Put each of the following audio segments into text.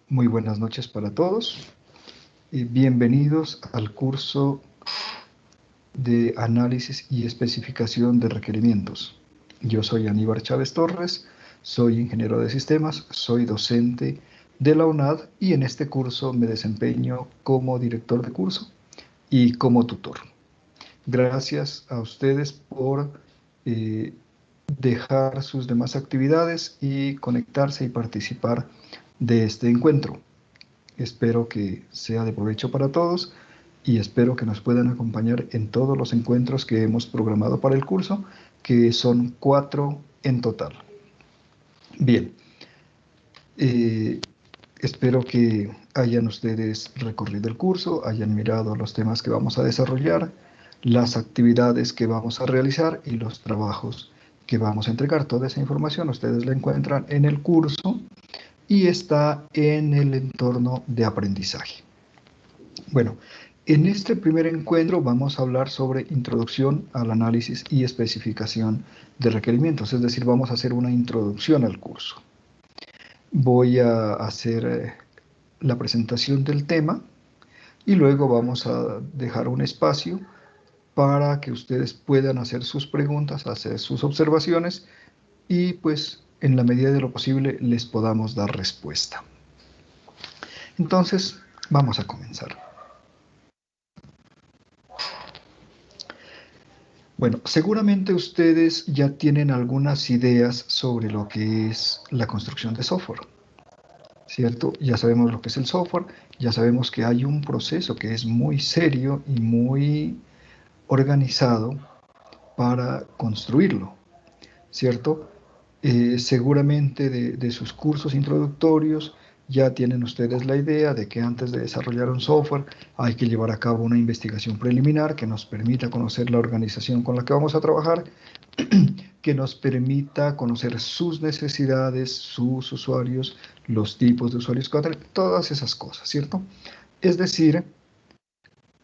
Muy buenas noches para todos y bienvenidos al curso de análisis y especificación de requerimientos. Yo soy Aníbal Chávez Torres, soy ingeniero de sistemas, soy docente de la UNAD y en este curso me desempeño como director de curso y como tutor. Gracias a ustedes por dejar sus demás actividades y conectarse y participar de este encuentro. Espero que sea de provecho para todos y espero que nos puedan acompañar en todos los encuentros que hemos programado para el curso, que son 4 en total. Bien, eh, espero que hayan ustedes recorrido el curso, hayan mirado los temas que vamos a desarrollar, las actividades que vamos a realizar y los trabajos que vamos a entregar. Toda esa información ustedes la encuentran en el curso y está en el entorno de aprendizaje. Bueno, en este primer encuentro vamos a hablar sobre introducción al análisis y especificación de requerimientos, es decir, vamos a hacer una introducción al curso. Voy a hacer la presentación del tema y luego vamos a dejar un espacio para que ustedes puedan hacer sus preguntas, hacer sus observaciones y pues en la medida de lo posible les podamos dar respuesta. Entonces, vamos a comenzar. Bueno, seguramente ustedes ya tienen algunas ideas sobre lo que es la construcción de software, ¿cierto? Ya sabemos lo que es el software, ya sabemos que hay un proceso que es muy serio y muy organizado para construirlo, ¿cierto? Seguramente de sus cursos introductorios ya tienen ustedes la idea de que antes de desarrollar un software hay que llevar a cabo una investigación preliminar que nos permita conocer la organización con la que vamos a trabajar, que nos permita conocer sus necesidades, sus usuarios, los tipos de usuarios, todas esas cosas, ¿cierto? Es decir,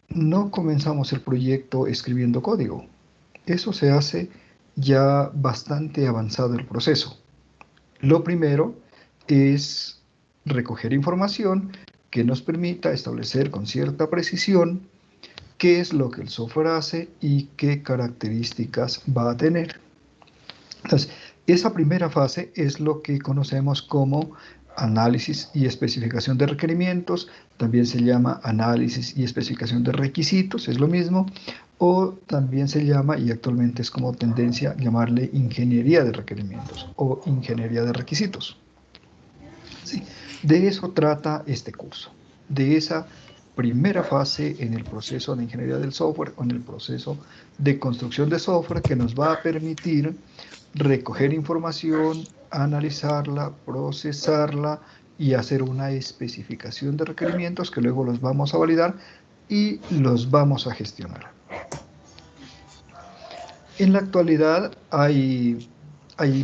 no comenzamos el proyecto escribiendo código. Eso se hace ya bastante avanzado el proceso. Lo primero es recoger información que nos permita establecer con cierta precisión qué es lo que el software hace y qué características va a tener. Entonces, esa primera fase es lo que conocemos como análisis y especificación de requerimientos, también se llama análisis y especificación de requisitos, es lo mismo, o también se llama, y actualmente es como tendencia, llamarle ingeniería de requerimientos o ingeniería de requisitos. ¿Sí? De eso trata este curso, de esa primera fase en el proceso de ingeniería del software o en el proceso de construcción de software que nos va a permitir recoger información, analizarla, procesarla y hacer una especificación de requerimientos que luego los vamos a validar y los vamos a gestionar. En la actualidad hay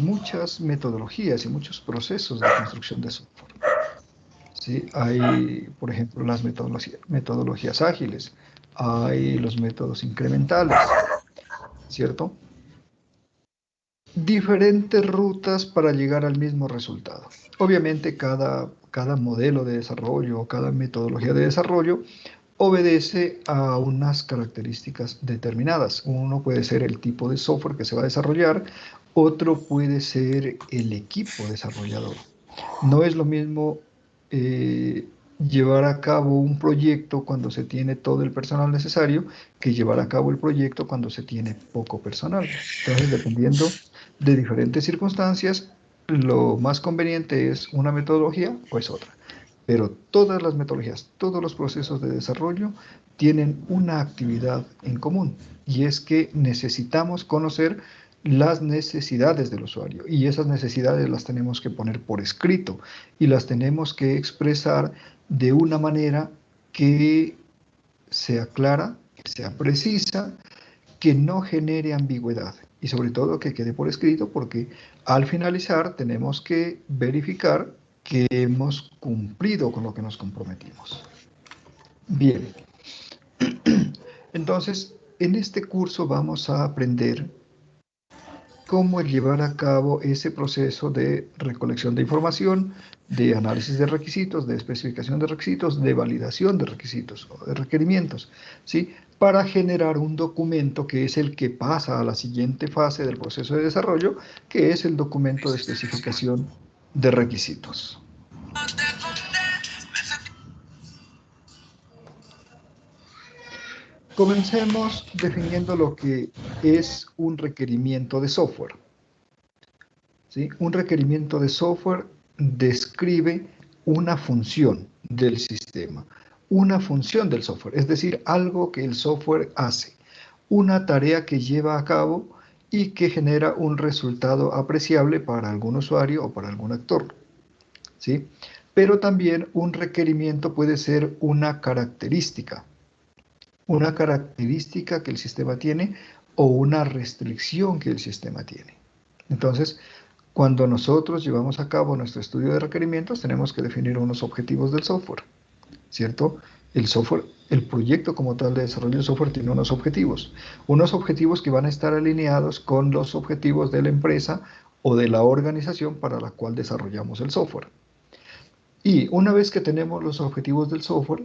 muchas metodologías y muchos procesos de construcción de software. ¿Sí? Hay, por ejemplo, las metodologías ágiles, hay los métodos incrementales, ¿cierto? Diferentes rutas para llegar al mismo resultado. Obviamente cada modelo de desarrollo o cada metodología de desarrollo obedece a unas características determinadas. Uno puede ser el tipo de software que se va a desarrollar, otro puede ser el equipo desarrollador. No es lo mismo eh, llevar a cabo un proyecto cuando se tiene todo el personal necesario que llevar a cabo el proyecto cuando se tiene poco personal. Entonces, dependiendo de diferentes circunstancias, lo más conveniente es una metodología o es otra. Pero todas las metodologías, todos los procesos de desarrollo tienen una actividad en común y es que necesitamos conocer las necesidades del usuario y esas necesidades las tenemos que poner por escrito y las tenemos que expresar de una manera que sea clara, que sea precisa, que no genere ambigüedad y sobre todo que quede por escrito porque al finalizar tenemos que verificar que hemos cumplido con lo que nos comprometimos. Bien, entonces en este curso vamos a aprender cómo llevar a cabo ese proceso de recolección de información, de análisis de requisitos, de especificación de requisitos, de validación de requisitos o de requerimientos, ¿sí? Para generar un documento que es el que pasa a la siguiente fase del proceso de desarrollo, que es el documento de especificación de requisitos. Comencemos definiendo lo que es un requerimiento de software. ¿Sí? Un requerimiento de software describe una función del sistema, una función del software, es decir, algo que el software hace, una tarea que lleva a cabo y que genera un resultado apreciable para algún usuario o para algún actor, ¿sí? Pero también un requerimiento puede ser una característica que el sistema tiene o una restricción que el sistema tiene. Entonces, cuando nosotros llevamos a cabo nuestro estudio de requerimientos, tenemos que definir unos objetivos del software, ¿cierto? El software, el proyecto como tal de desarrollo de software tiene unos objetivos que van a estar alineados con los objetivos de la empresa o de la organización para la cual desarrollamos el software. Y una vez que tenemos los objetivos del software,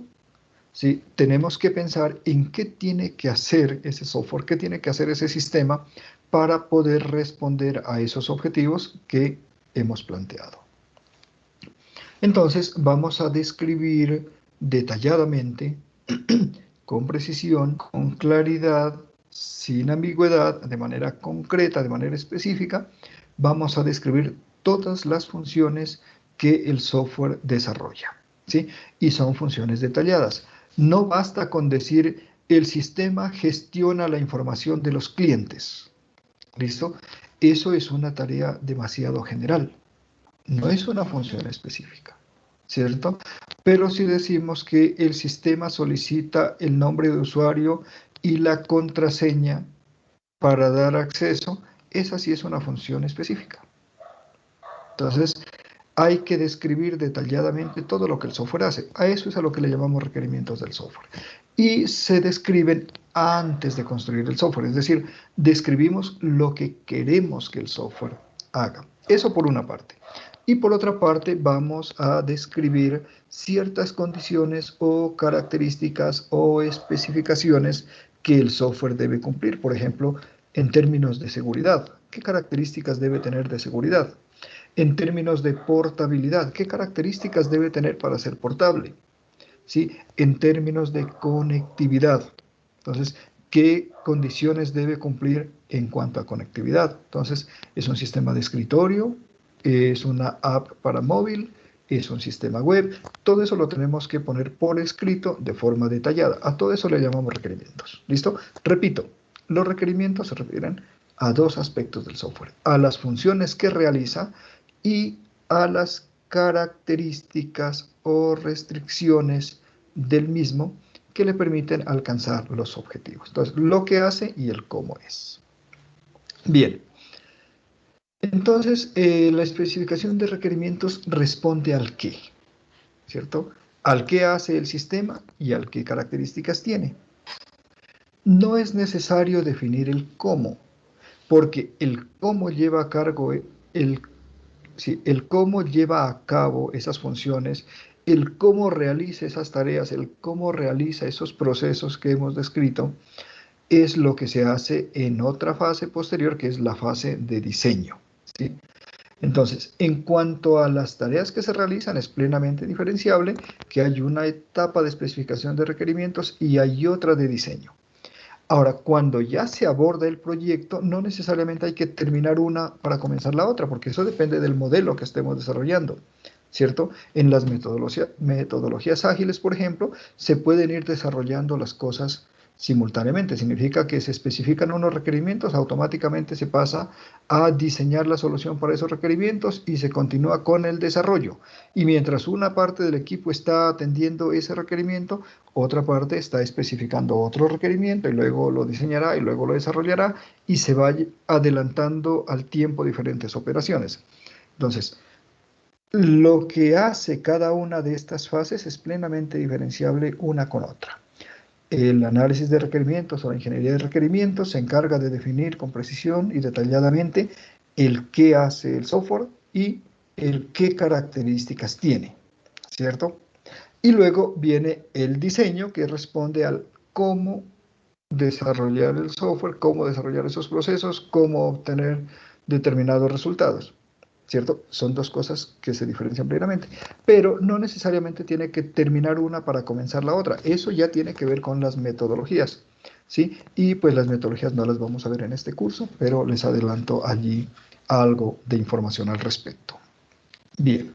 ¿sí? Tenemos que pensar en qué tiene que hacer ese software, qué tiene que hacer ese sistema para poder responder a esos objetivos que hemos planteado. Entonces, vamos a describir detalladamente, con precisión, con claridad, sin ambigüedad, de manera concreta, de manera específica, vamos a describir todas las funciones que el software desarrolla, ¿sí? Y son funciones detalladas. No basta con decir el sistema gestiona la información de los clientes. ¿Listo? Eso es una tarea demasiado general. No es una función específica, ¿cierto? Pero si decimos que el sistema solicita el nombre de usuario y la contraseña para dar acceso, esa sí es una función específica. Entonces, hay que describir detalladamente todo lo que el software hace. A eso es a lo que le llamamos requerimientos del software. Y se describen antes de construir el software, es decir, describimos lo que queremos que el software haga. Eso por una parte. Y por otra parte, vamos a describir ciertas condiciones o características o especificaciones que el software debe cumplir. Por ejemplo, en términos de seguridad. ¿Qué características debe tener de seguridad? En términos de portabilidad, ¿qué características debe tener para ser portable? ¿Sí? En términos de conectividad, entonces, ¿qué condiciones debe cumplir en cuanto a conectividad? Entonces, ¿es un sistema de escritorio? ¿Es una app para móvil? ¿Es un sistema web? Todo eso lo tenemos que poner por escrito de forma detallada. A todo eso le llamamos requerimientos. ¿Listo? Repito, los requerimientos se refieren a dos aspectos del software, a las funciones que realiza y a las características o restricciones del mismo que le permiten alcanzar los objetivos. Entonces, lo que hace y el cómo es. Bien, entonces la especificación de requerimientos responde al qué, ¿cierto? Al qué hace el sistema y al qué características tiene. No es necesario definir el cómo, porque el cómo lleva a cargo el cómo lleva a cabo esas funciones, el cómo realiza esas tareas, el cómo realiza esos procesos que hemos descrito, es lo que se hace en otra fase posterior, que es la fase de diseño, ¿sí? Entonces, en cuanto a las tareas que se realizan, es plenamente diferenciable que hay una etapa de especificación de requerimientos y hay otra de diseño. Ahora, cuando ya se aborda el proyecto, no necesariamente hay que terminar una para comenzar la otra, porque eso depende del modelo que estemos desarrollando, ¿cierto? En las metodologías ágiles, por ejemplo, se pueden ir desarrollando las cosas simultáneamente. Significa que se especifican unos requerimientos, automáticamente se pasa a diseñar la solución para esos requerimientos y se continúa con el desarrollo. Y mientras una parte del equipo está atendiendo ese requerimiento, otra parte está especificando otro requerimiento y luego lo diseñará y luego lo desarrollará y se va adelantando al tiempo diferentes operaciones. Entonces, lo que hace cada una de estas fases es plenamente diferenciable una con otra. El análisis de requerimientos o la ingeniería de requerimientos se encarga de definir con precisión y detalladamente el qué hace el software y el qué características tiene, ¿cierto? Y luego viene el diseño, que responde al cómo desarrollar el software, cómo desarrollar esos procesos, cómo obtener determinados resultados, ¿cierto? Son dos cosas que se diferencian plenamente, pero no necesariamente tiene que terminar una para comenzar la otra. Eso ya tiene que ver con las metodologías, ¿sí? Y pues las metodologías no las vamos a ver en este curso, pero les adelanto allí algo de información al respecto. Bien.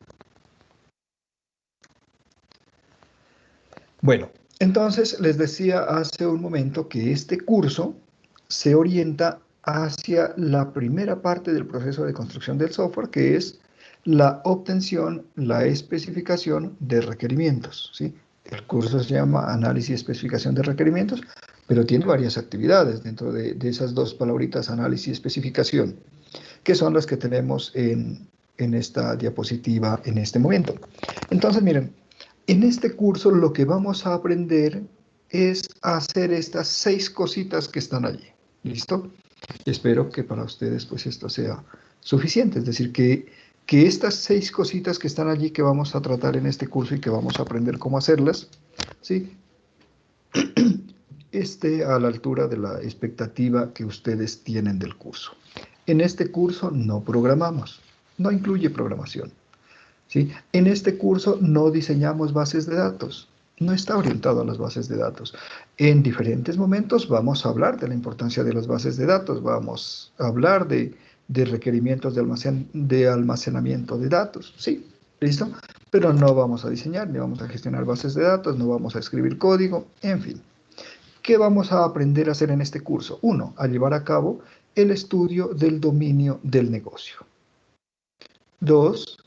Bueno, entonces les decía hace un momento que este curso se orienta hacia la primera parte del proceso de construcción del software, que es la obtención, la especificación de requerimientos, ¿sí? El curso se llama Análisis y Especificación de Requerimientos, pero tiene varias actividades dentro de esas dos palabritas, análisis y especificación, que son las que tenemos en esta diapositiva en este momento. Entonces, miren, en este curso lo que vamos a aprender es hacer estas 6 cositas que están allí. ¿Listo? Espero que para ustedes pues esto sea suficiente. Es decir, que estas 6 cositas que están allí que vamos a tratar en este curso y que vamos a aprender cómo hacerlas, ¿sí? Esté a la altura de la expectativa que ustedes tienen del curso. En este curso no programamos, no incluye programación. ¿Sí? En este curso no diseñamos bases de datos, no está orientado a las bases de datos. En diferentes momentos vamos a hablar de la importancia de las bases de datos, vamos a hablar de requerimientos de almacenamiento de datos, ¿sí? ¿Listo? Pero no vamos a diseñar, ni vamos a gestionar bases de datos, no vamos a escribir código, en fin. ¿Qué vamos a aprender a hacer en este curso? Uno, a llevar a cabo el estudio del dominio del negocio. Dos,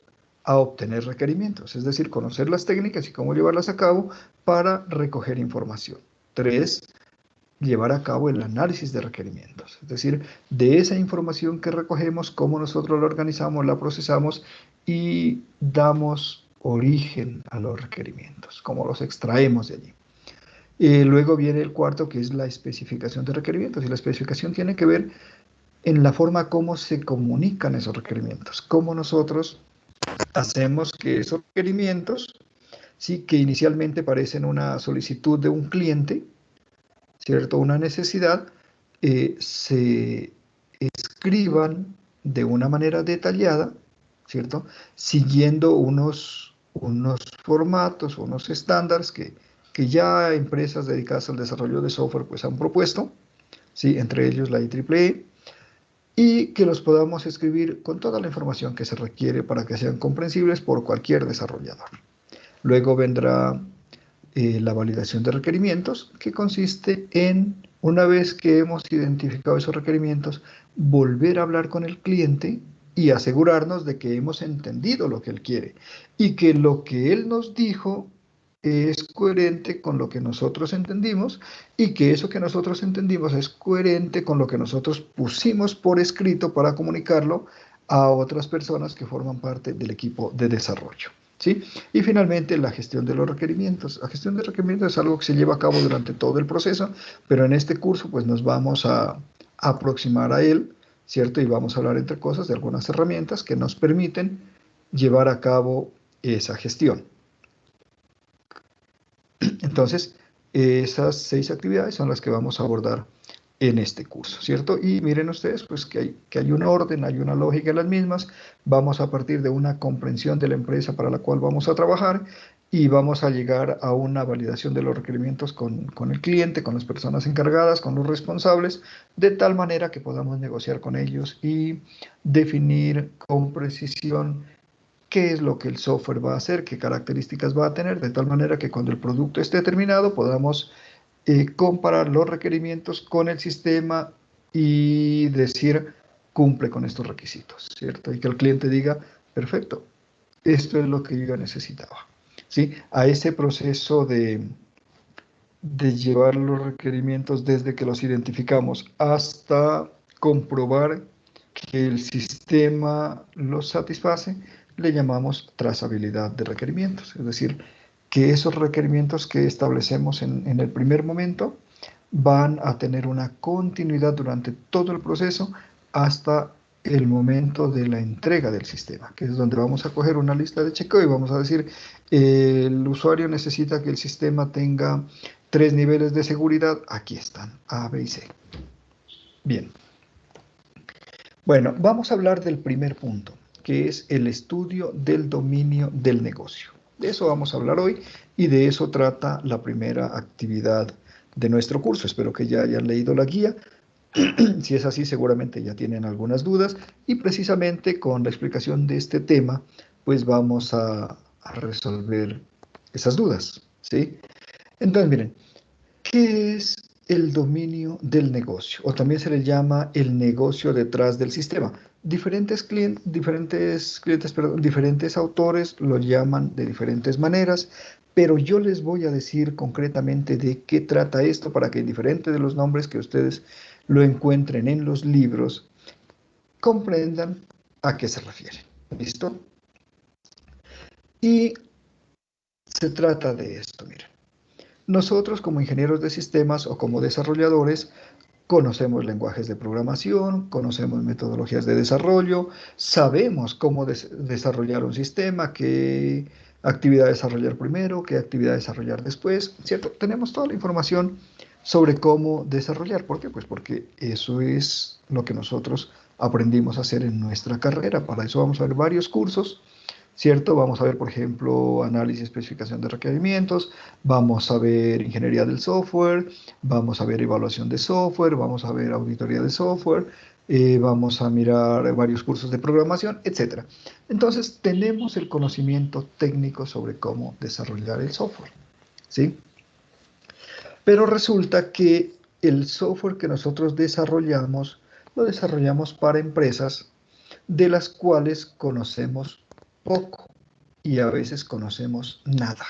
a obtener requerimientos, es decir, conocer las técnicas y cómo llevarlas a cabo para recoger información. Tres, llevar a cabo el análisis de requerimientos, es decir, de esa información que recogemos, cómo nosotros la organizamos, la procesamos y damos origen a los requerimientos, cómo los extraemos de allí. Luego viene el cuarto, que es la especificación de requerimientos, y la especificación tiene que ver en la forma como se comunican esos requerimientos, cómo nosotros hacemos que esos requerimientos, sí, que inicialmente parecen una solicitud de un cliente, ¿cierto? Una necesidad, se escriban de una manera detallada, ¿cierto? Siguiendo unos formatos, unos estándares que ya empresas dedicadas al desarrollo de software pues han propuesto, ¿sí? Entre ellos la IEEE, y que los podamos escribir con toda la información que se requiere para que sean comprensibles por cualquier desarrollador. Luego vendrá la validación de requerimientos, que consiste en, una vez que hemos identificado esos requerimientos, volver a hablar con el cliente y asegurarnos de que hemos entendido lo que él quiere y que lo que él nos dijo es coherente con lo que nosotros entendimos y que eso que nosotros entendimos es coherente con lo que nosotros pusimos por escrito para comunicarlo a otras personas que forman parte del equipo de desarrollo, ¿sí? Y finalmente la gestión de los requerimientos. La gestión de requerimientos es algo que se lleva a cabo durante todo el proceso, pero en este curso pues nos vamos a aproximar a él, ¿cierto? Y vamos a hablar entre cosas de algunas herramientas que nos permiten llevar a cabo esa gestión. Entonces, esas 6 actividades son las que vamos a abordar en este curso, ¿cierto? Y miren ustedes, pues que hay un orden, hay una lógica en las mismas. Vamos a partir de una comprensión de la empresa para la cual vamos a trabajar y vamos a llegar a una validación de los requerimientos con el cliente, con las personas encargadas, con los responsables, de tal manera que podamos negociar con ellos y definir con precisión qué es lo que el software va a hacer, qué características va a tener, de tal manera que cuando el producto esté terminado podamos comparar los requerimientos con el sistema y decir, cumple con estos requisitos, ¿cierto? Y que el cliente diga, perfecto, esto es lo que yo necesitaba, ¿sí? A ese proceso de llevar los requerimientos desde que los identificamos hasta comprobar que el sistema los satisface, le llamamos trazabilidad de requerimientos. Es decir, que esos requerimientos que establecemos en el primer momento van a tener una continuidad durante todo el proceso hasta el momento de la entrega del sistema, que es donde vamos a coger una lista de chequeo y vamos a decir, el usuario necesita que el sistema tenga 3 niveles de seguridad, aquí están, A, B y C. Bien. Bueno, vamos a hablar del primer punto, que es el estudio del dominio del negocio. De eso vamos a hablar hoy y de eso trata la primera actividad de nuestro curso. Espero que ya hayan leído la guía. Si es así, seguramente ya tienen algunas dudas y precisamente con la explicación de este tema, pues vamos a resolver esas dudas, ¿sí? Entonces, miren, ¿qué es el dominio del negocio? O también se le llama el negocio detrás del sistema. Diferentes autores lo llaman de diferentes maneras, pero yo les voy a decir concretamente de qué trata esto para que, diferente de los nombres que ustedes lo encuentren en los libros, comprendan a qué se refiere. ¿Listo? Y se trata de esto, miren. Nosotros como ingenieros de sistemas o como desarrolladores conocemos lenguajes de programación, conocemos metodologías de desarrollo, sabemos cómo desarrollar un sistema, qué actividad desarrollar primero, qué actividad desarrollar después, ¿cierto? Tenemos toda la información sobre cómo desarrollar. ¿Por qué? Pues porque eso es lo que nosotros aprendimos a hacer en nuestra carrera. Para eso vamos a ver varios cursos, ¿cierto? Vamos a ver, por ejemplo, análisis y especificación de requerimientos, vamos a ver ingeniería del software, vamos a ver evaluación de software, vamos a ver auditoría de software, vamos a mirar varios cursos de programación, etc. Entonces, tenemos el conocimiento técnico sobre cómo desarrollar el software, ¿sí? Pero resulta que el software que nosotros desarrollamos, lo desarrollamos para empresas de las cuales conocemos poco y a veces conocemos nada.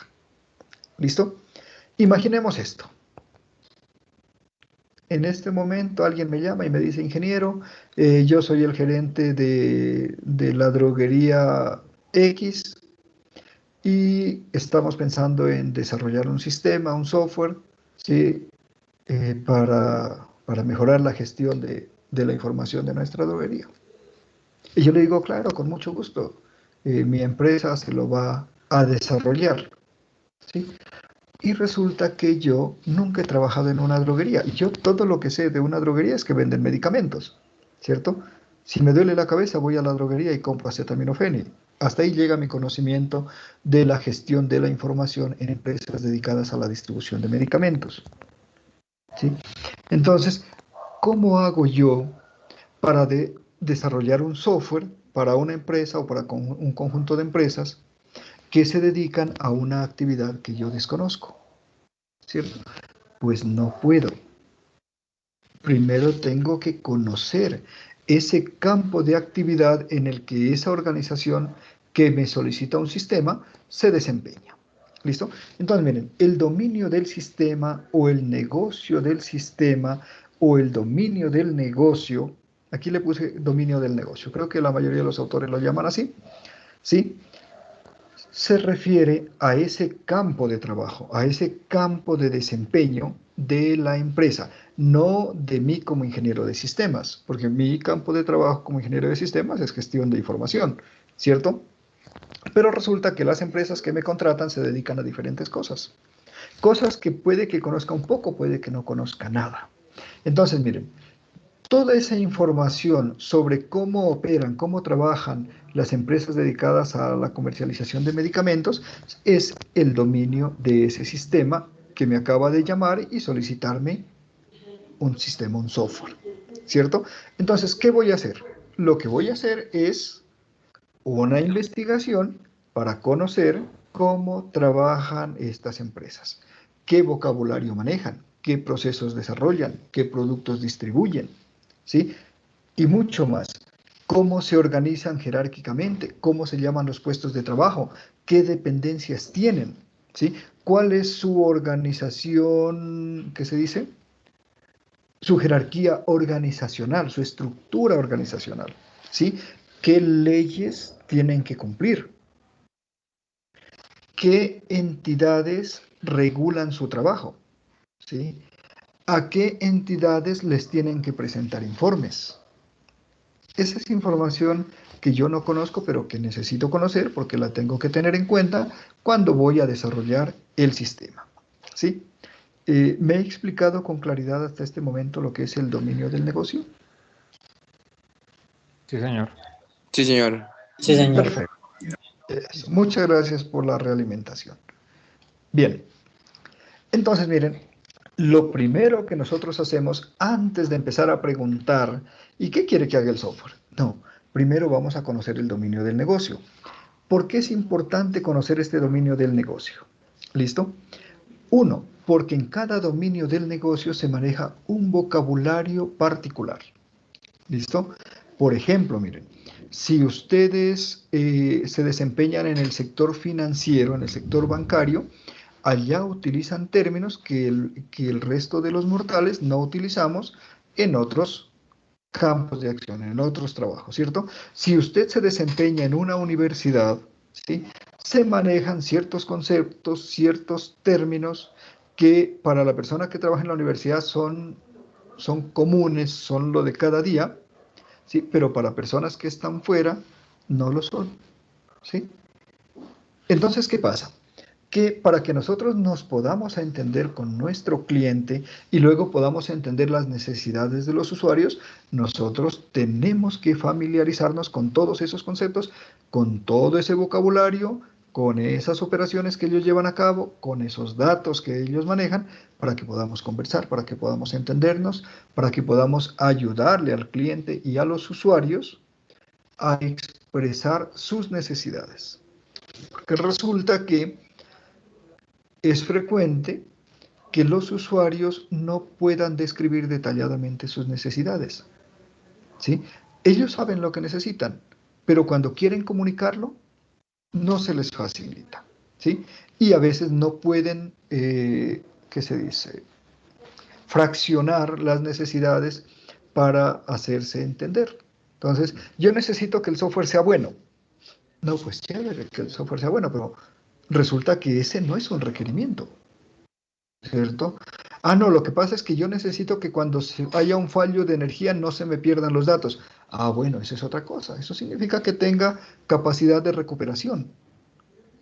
¿Listo? Imaginemos esto. En este momento alguien me llama y me dice, ingeniero, yo soy el gerente de la droguería X y estamos pensando en desarrollar un sistema, un software, ¿sí? Para mejorar la gestión de la información de nuestra droguería. Y yo le digo, claro, con mucho gusto, mi empresa se lo va a desarrollar, ¿sí? Y resulta que yo nunca he trabajado en una droguería. Yo todo lo que sé de una droguería es que venden medicamentos, ¿cierto? Si me duele la cabeza, voy a la droguería y compro acetaminofén. Hasta ahí llega mi conocimiento de la gestión de la información en empresas dedicadas a la distribución de medicamentos, ¿sí? Entonces, ¿cómo hago yo para desarrollar un software para una empresa o para un conjunto de empresas que se dedican a una actividad que yo desconozco? ¿Cierto? Pues no puedo. Primero tengo que conocer ese campo de actividad en el que esa organización que me solicita un sistema se desempeña. ¿Listo? Entonces, miren, el dominio del sistema o el negocio del sistema o el dominio del negocio, aquí le puse dominio del negocio, creo que la mayoría de los autores lo llaman así, ¿sí? Se refiere a ese campo de trabajo, a ese campo de desempeño de la empresa, no de mí como ingeniero de sistemas, porque mi campo de trabajo como ingeniero de sistemas es gestión de información, ¿cierto? Pero resulta que las empresas que me contratan se dedican a diferentes cosas. Cosas que puede que conozca un poco, puede que no conozca nada. Entonces, miren, toda esa información sobre cómo operan, cómo trabajan las empresas dedicadas a la comercialización de medicamentos es el dominio de ese sistema que me acaba de llamar y solicitarme un sistema, un software, ¿cierto? Entonces, ¿qué voy a hacer? Lo que voy a hacer es una investigación para conocer cómo trabajan estas empresas, qué vocabulario manejan, qué procesos desarrollan, qué productos distribuyen, ¿sí? Y mucho más. Cómo se organizan jerárquicamente, cómo se llaman los puestos de trabajo, qué dependencias tienen, ¿sí? ¿Cuál es su organización, qué se dice? Su jerarquía organizacional, su estructura organizacional, ¿sí? ¿Qué leyes tienen que cumplir? qué entidades regulan su trabajo, ¿sí? ¿A qué entidades les tienen que presentar informes? Esa es información que yo no conozco, pero que necesito conocer porque la tengo que tener en cuenta cuando voy a desarrollar el sistema, ¿sí? ¿Me he explicado con claridad hasta este momento lo que es el dominio del negocio? Sí, señor. Sí, señor. Sí, señor. Perfecto. Muchas gracias por la realimentación. Bien, entonces miren, lo primero que nosotros hacemos antes de empezar a preguntar, ¿y qué quiere que haga el software? No, primero vamos a conocer el dominio del negocio. ¿Por qué es importante conocer este dominio del negocio? ¿Listo? Uno, porque en cada dominio del negocio se maneja un vocabulario particular. ¿Listo? Por ejemplo, miren, si ustedes se desempeñan en el sector financiero, en el sector bancario, allá utilizan términos que el resto de los mortales no utilizamos en otros campos de acción, en otros trabajos, ¿cierto? Si usted se desempeña en una universidad, ¿sí? Se manejan ciertos conceptos, ciertos términos que para la persona que trabaja en la universidad son comunes, son lo de cada día, ¿sí? Pero para personas que están fuera no lo son, ¿sí? Entonces, ¿qué pasa? Que para que nosotros nos podamos entender con nuestro cliente y luego podamos entender las necesidades de los usuarios, nosotros tenemos que familiarizarnos con todos esos conceptos, con todo ese vocabulario, con esas operaciones que ellos llevan a cabo, con esos datos que ellos manejan, para que podamos conversar, para que podamos entendernos, para que podamos ayudarle al cliente y a los usuarios a expresar sus necesidades. Porque resulta que es frecuente que los usuarios no puedan describir detalladamente sus necesidades, ¿sí? Ellos saben lo que necesitan, pero cuando quieren comunicarlo, no se les facilita, ¿sí? Y a veces no pueden, ¿qué se dice? Fraccionar las necesidades para hacerse entender. Entonces, yo necesito que el software sea bueno. No, pues chévere que el software sea bueno, pero resulta que ese no es un requerimiento, ¿cierto? Ah, no, lo que pasa es que yo necesito que cuando haya un fallo de energía no se me pierdan los datos. Ah, bueno, eso es otra cosa. Eso significa que tenga capacidad de recuperación,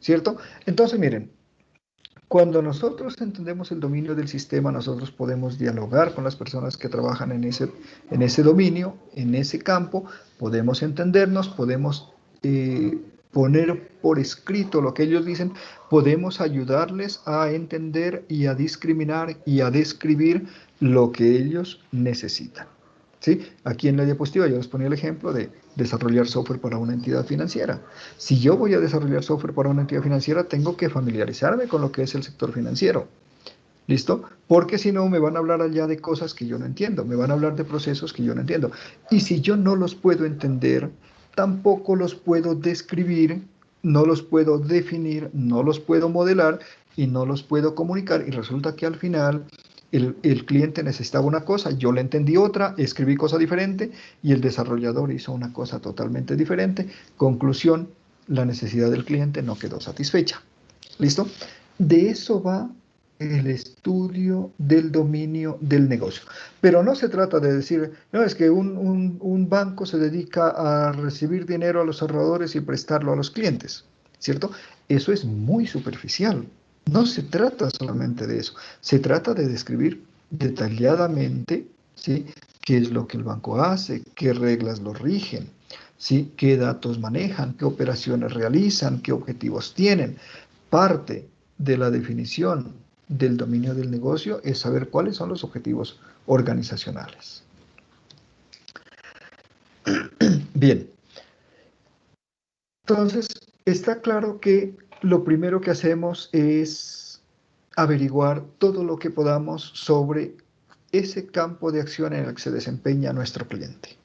¿cierto? Entonces, miren, cuando nosotros entendemos el dominio del sistema, nosotros podemos dialogar con las personas que trabajan en ese dominio, en ese campo, podemos entendernos, podemos poner por escrito lo que ellos dicen, podemos ayudarles a entender y a discriminar y a describir lo que ellos necesitan. ¿Sí? Aquí en la diapositiva yo les ponía el ejemplo de desarrollar software para una entidad financiera. Si yo voy a desarrollar software para una entidad financiera, tengo que familiarizarme con lo que es el sector financiero. ¿Listo? Porque si no, me van a hablar allá de cosas que yo no entiendo, me van a hablar de procesos que yo no entiendo. Y si yo no los puedo entender, tampoco los puedo describir, no los puedo definir, no los puedo modelar y no los puedo comunicar. Y resulta que al final el cliente necesitaba una cosa, yo le entendí otra, escribí cosa diferente y el desarrollador hizo una cosa totalmente diferente. Conclusión, la necesidad del cliente no quedó satisfecha. ¿Listo? De eso va el estudio del dominio del negocio. Pero no se trata de decir, no, es que un banco se dedica a recibir dinero a los ahorradores y prestarlo a los clientes, ¿cierto? Eso es muy superficial. No se trata solamente de eso. Se trata de describir detalladamente, ¿sí?, qué es lo que el banco hace, qué reglas lo rigen, ¿sí?, qué datos manejan, qué operaciones realizan, qué objetivos tienen. Parte de la definición del dominio del negocio es saber cuáles son los objetivos organizacionales. Bien, entonces está claro que lo primero que hacemos es averiguar todo lo que podamos sobre ese campo de acción en el que se desempeña nuestro cliente,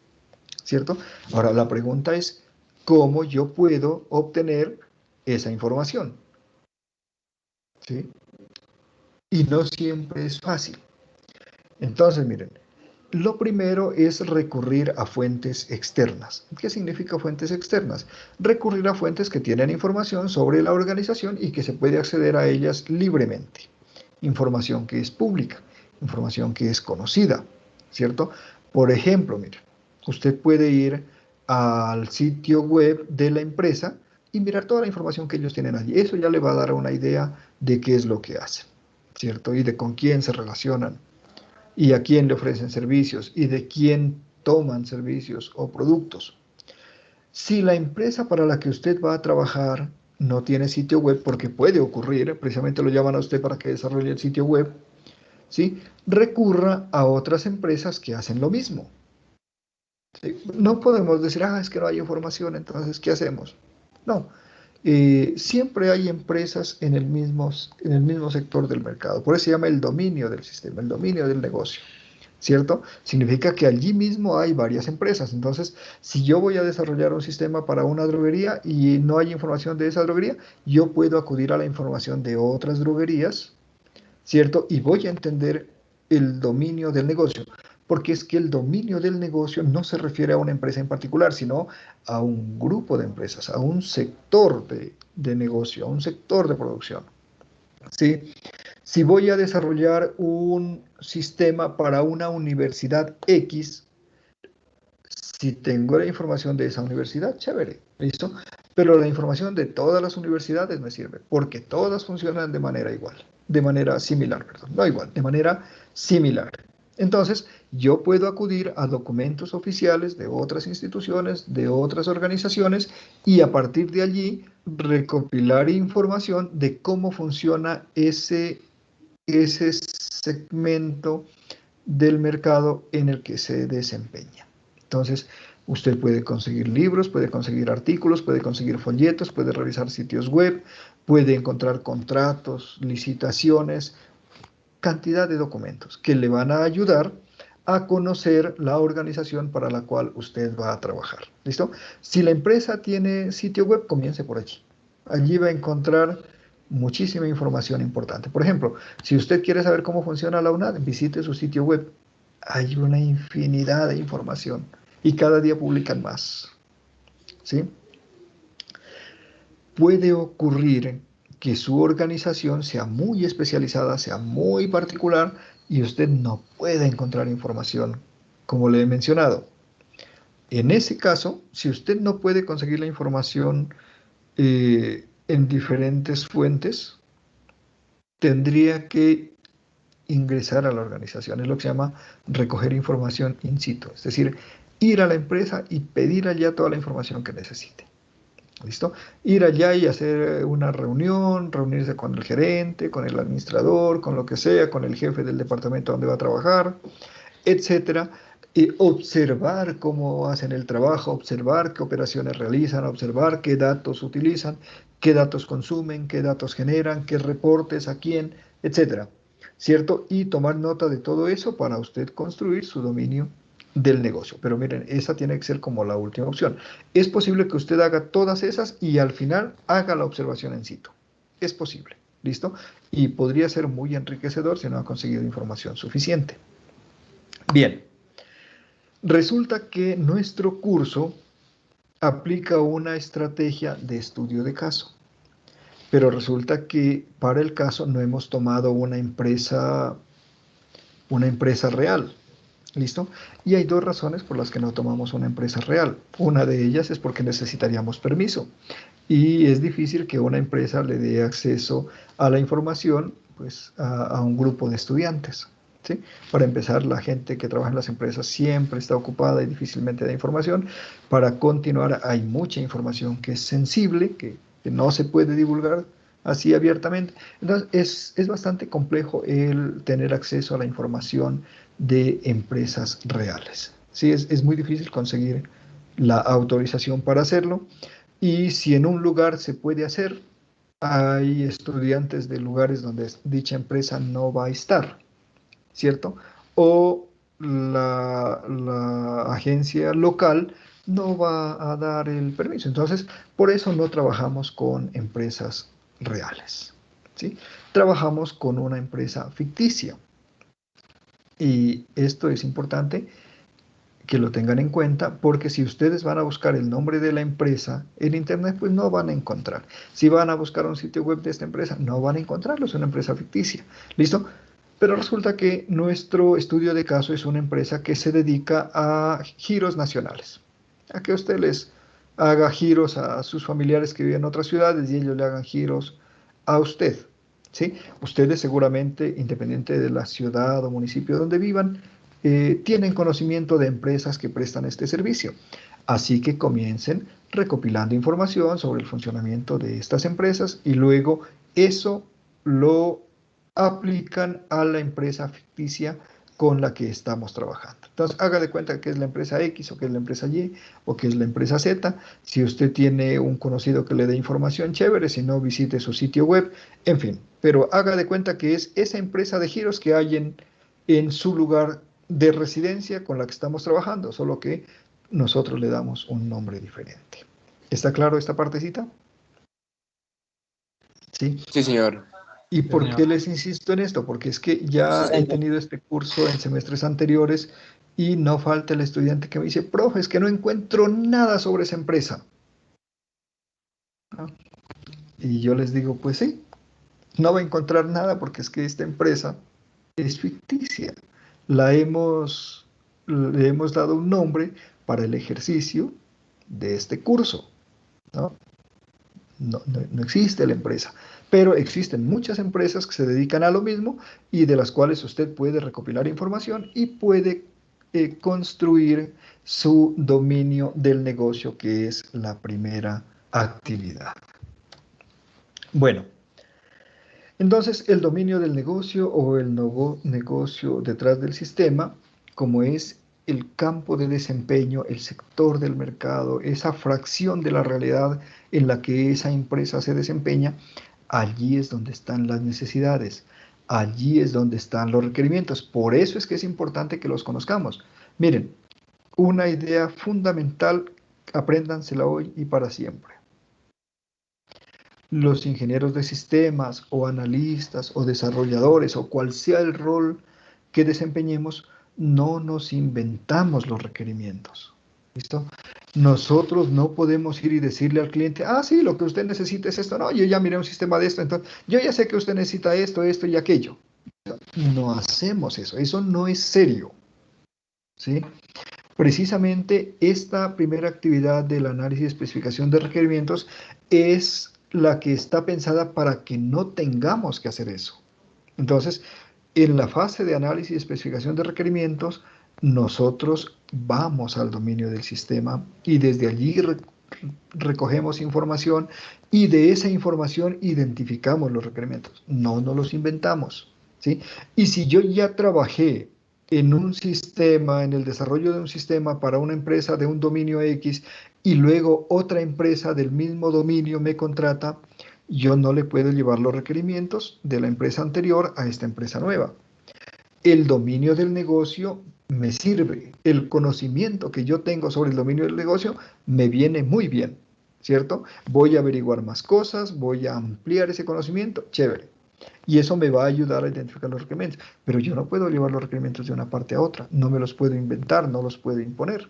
¿cierto? Ahora la pregunta es, ¿cómo yo puedo obtener esa información? ¿Sí? Y no siempre es fácil. Entonces, miren, Lo primero es recurrir a fuentes externas. ¿Qué significa fuentes externas? Recurrir a fuentes que tienen información sobre la organización y que se puede acceder a ellas libremente. Información que es pública, información que es conocida, ¿cierto? Por ejemplo, mire, usted puede ir al sitio web de la empresa y mirar toda la información que ellos tienen allí. Eso ya le va a dar una idea de qué es lo que hacen, ¿cierto? Y de con quién se relacionan y a quién le ofrecen servicios y de quién toman servicios o productos. Si la empresa para la que usted va a trabajar no tiene sitio web, porque puede ocurrir, precisamente lo llaman a usted para que desarrolle el sitio web, ¿sí? Recurra a otras empresas que hacen lo mismo. ¿Sí? No podemos decir, es que no hay información, entonces, ¿qué hacemos? No, siempre hay empresas en el mismo sector del mercado. Por eso se llama el dominio del sistema, el dominio del negocio. ¿Cierto? Significa que allí mismo hay varias empresas. Entonces, si yo voy a desarrollar un sistema para una droguería y no hay información de esa droguería, yo puedo acudir a la información de otras droguerías, ¿cierto? Y voy a entender el dominio del negocio, porque es que el dominio del negocio no se refiere a una empresa en particular, sino a un grupo de empresas, a un sector de negocio, a un sector de producción, ¿sí? Si voy a desarrollar un sistema para una universidad X, si tengo la información de esa universidad, chévere, ¿listo? Pero la información de todas las universidades me sirve, porque todas funcionan de manera igual, de manera similar, perdón, no igual, de manera similar. Entonces, yo puedo acudir a documentos oficiales de otras instituciones, de otras organizaciones, y a partir de allí recopilar información de cómo funciona ese segmento del mercado en el que se desempeña. Entonces, usted puede conseguir libros, puede conseguir artículos, puede conseguir folletos, puede revisar sitios web, puede encontrar contratos, licitaciones, cantidad de documentos que le van a ayudar a conocer la organización para la cual usted va a trabajar. ¿Listo? Si la empresa tiene sitio web, comience por allí. Allí va a encontrar muchísima información importante. Por ejemplo, si usted quiere saber cómo funciona la UNAD, visite su sitio web. Hay una infinidad de información y cada día publican más. ¿Sí? Puede ocurrir que su organización sea muy especializada, sea muy particular y usted no pueda encontrar información, como le he mencionado. En ese caso, si usted no puede conseguir la información en diferentes fuentes, tendría que ingresar a la organización. Es lo que se llama recoger información in situ, es decir, ir a la empresa y pedir allá toda la información que necesite. ¿Listo? Ir allá y hacer una reunión, reunirse con el gerente, con el administrador, con lo que sea, con el jefe del departamento donde va a trabajar, etcétera, y observar cómo hacen el trabajo, observar qué operaciones realizan, observar qué datos utilizan, qué datos consumen, qué datos generan, qué reportes, a quién, etcétera, ¿cierto? Y tomar nota de todo eso para usted construir su dominio del negocio. Pero miren, esa tiene que ser como la última opción. Es posible que usted haga todas esas y al final haga la observación en situ. Es posible, ¿listo? Y podría ser muy enriquecedor si no ha conseguido información suficiente. Bien, resulta que nuestro curso aplica una estrategia de estudio de caso, pero resulta que para el caso no hemos tomado una empresa real. ¿Listo? Y hay dos razones por las que no tomamos una empresa real. Una de ellas es porque necesitaríamos permiso y es difícil que una empresa le dé acceso a la información pues, a un grupo de estudiantes. ¿Sí? Para empezar, la gente que trabaja en las empresas siempre está ocupada y difícilmente da información. Para continuar, hay mucha información que es sensible, que no se puede divulgar así abiertamente. Entonces, es bastante complejo el tener acceso a la información de empresas reales. Sí, es muy difícil conseguir la autorización para hacerlo. Y si en un lugar se puede hacer, hay estudiantes de lugares donde dicha empresa no va a estar, ¿cierto? O la agencia local no va a dar el permiso. Entonces, por eso no trabajamos con empresas reales, ¿sí? Trabajamos con una empresa ficticia. Y esto es importante que lo tengan en cuenta, porque si ustedes van a buscar el nombre de la empresa en Internet, pues no van a encontrar. Si van a buscar un sitio web de esta empresa, no van a encontrarlo, es una empresa ficticia. ¿Listo? Pero resulta que nuestro estudio de caso es una empresa que se dedica a giros nacionales, a que usted les haga giros a sus familiares que viven en otras ciudades y ellos le hagan giros a usted. ¿Sí? Ustedes seguramente, independiente de la ciudad o municipio donde vivan, tienen conocimiento de empresas que prestan este servicio. Así que comiencen recopilando información sobre el funcionamiento de estas empresas y luego eso lo aplican a la empresa ficticia con la que estamos trabajando. Entonces, haga de cuenta que es la empresa X o que es la empresa Y o que es la empresa Z. Si usted tiene un conocido que le dé información, chévere, si no, visite su sitio web, en fin. Pero haga de cuenta que es esa empresa de giros que hay en su lugar de residencia con la que estamos trabajando, solo que nosotros le damos un nombre diferente. ¿Está claro esta partecita? Sí. Sí, señor. ¿Y por qué les insisto en esto? Porque es que ya he tenido este curso en semestres anteriores y no falta el estudiante que me dice, profe, es que no encuentro nada sobre esa empresa. ¿No? Y yo les digo, pues sí, no va a encontrar nada porque es que esta empresa es ficticia. Le hemos dado un nombre para el ejercicio de este curso, ¿no? No existe la empresa, pero existen muchas empresas que se dedican a lo mismo y de las cuales usted puede recopilar información y puede construir su dominio del negocio, que es la primera actividad. Bueno, entonces el dominio del negocio o el nuevo negocio detrás del sistema, como es el campo de desempeño, el sector del mercado, esa fracción de la realidad en la que esa empresa se desempeña, allí es donde están las necesidades, allí es donde están los requerimientos. Por eso es que es importante que los conozcamos. Miren, una idea fundamental, apréndansela hoy y para siempre. Los ingenieros de sistemas o analistas o desarrolladores o cual sea el rol que desempeñemos, no nos inventamos los requerimientos. ¿Listo? Nosotros no podemos ir y decirle al cliente, ah, sí, lo que usted necesita es esto. No, yo ya miré un sistema de esto, entonces yo ya sé que usted necesita esto, esto y aquello. No hacemos eso, eso no es serio. ¿Sí? Precisamente esta primera actividad del análisis y especificación de requerimientos es la que está pensada para que no tengamos que hacer eso. Entonces, en la fase de análisis y especificación de requerimientos, nosotros vamos al dominio del sistema y desde allí recogemos información y de esa información identificamos los requerimientos. No nos los inventamos, ¿sí? Y si yo ya trabajé en un sistema, en el desarrollo de un sistema para una empresa de un dominio X y luego otra empresa del mismo dominio me contrata, yo no le puedo llevar los requerimientos de la empresa anterior a esta empresa nueva. El dominio del negocio me sirve, el conocimiento que yo tengo sobre el dominio del negocio me viene muy bien, ¿cierto? Voy a averiguar más cosas, voy a ampliar ese conocimiento, chévere. Y eso me va a ayudar a identificar los requerimientos. Pero yo no puedo llevar los requerimientos de una parte a otra, no me los puedo inventar, no los puedo imponer.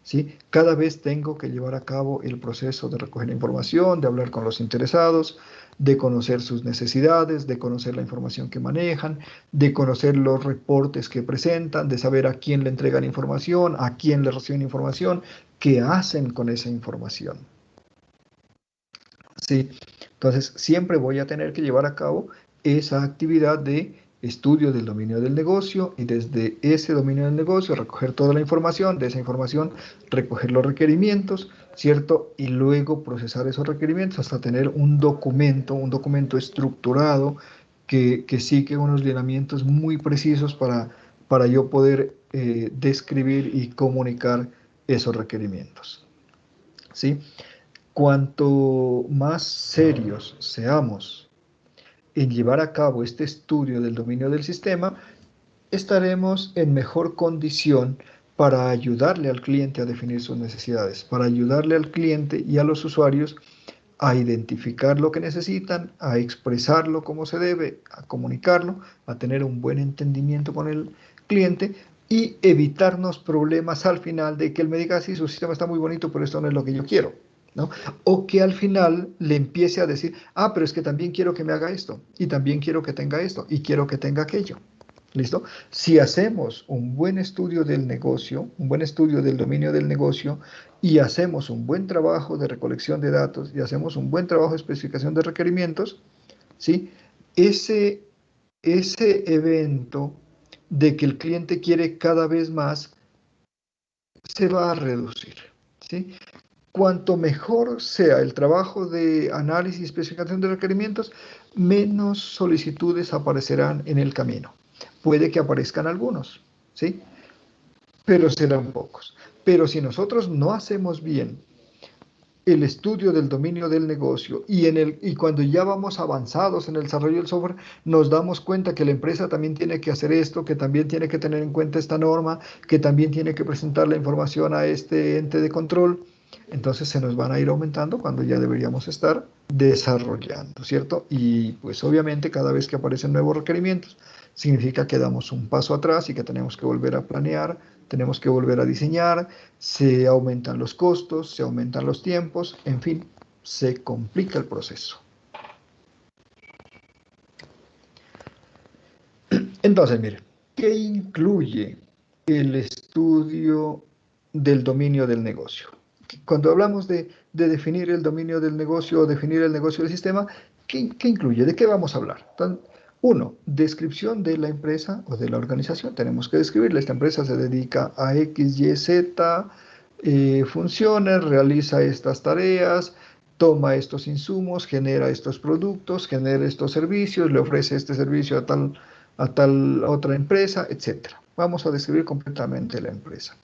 ¿Sí? Cada vez tengo que llevar a cabo el proceso de recoger información, de hablar con los interesados, de conocer sus necesidades, de conocer la información que manejan, de conocer los reportes que presentan, de saber a quién le entregan información, a quién le reciben información, qué hacen con esa información. ¿Sí? Entonces, siempre voy a tener que llevar a cabo esa actividad de estudio del dominio del negocio y desde ese dominio del negocio recoger toda la información, de esa información recoger los requerimientos, ¿cierto? Y luego procesar esos requerimientos hasta tener un documento estructurado que sigue unos lineamientos muy precisos para yo poder describir y comunicar esos requerimientos. ¿Sí? Cuanto más serios seamos en llevar a cabo este estudio del dominio del sistema, estaremos en mejor condición para ayudarle al cliente a definir sus necesidades, para ayudarle al cliente y a los usuarios a identificar lo que necesitan, a expresarlo como se debe, a comunicarlo, a tener un buen entendimiento cliente y evitarnos problemas al final de que él me diga, sí, su sistema está muy bonito, pero esto no es lo que yo quiero, ¿no? O que al final le empiece a decir, ah, pero es que también quiero que me haga esto, y también quiero que tenga esto, y quiero que tenga aquello. ¿Listo? Si hacemos un buen estudio del negocio, un buen estudio del dominio del negocio, y hacemos un buen trabajo de recolección de datos, y hacemos un buen trabajo de especificación de requerimientos, ¿sí? Ese, ese evento de que el cliente quiere cada vez más se va a reducir, ¿sí? Cuanto mejor sea el trabajo de análisis y especificación de requerimientos, menos solicitudes aparecerán en el camino. Puede que aparezcan algunos, ¿sí? Pero serán pocos. Pero si nosotros no hacemos bien el estudio del dominio del negocio y cuando ya vamos avanzados en el desarrollo del software, nos damos cuenta que la empresa también tiene que hacer esto, que también tiene que tener en cuenta esta norma, que también tiene que presentar la información a este ente de control, entonces se nos van a ir aumentando cuando ya deberíamos estar desarrollando, ¿cierto? Y pues obviamente cada vez que aparecen nuevos requerimientos, significa que damos un paso atrás y que tenemos que volver a planear, tenemos que volver a diseñar, se aumentan los costos, se aumentan los tiempos, en fin, se complica el proceso. Entonces, mire, ¿qué incluye el estudio del dominio del negocio? Cuando hablamos de definir el dominio del negocio o definir el negocio del sistema, ¿qué incluye? ¿De qué vamos a hablar? Uno, descripción de la empresa o de la organización. Tenemos que describirla. Esta empresa se dedica a X, Y, Z funciones, realiza estas tareas, toma estos insumos, genera estos productos, genera estos servicios, le ofrece este servicio a tal otra empresa, etc. Vamos a describir completamente la empresa.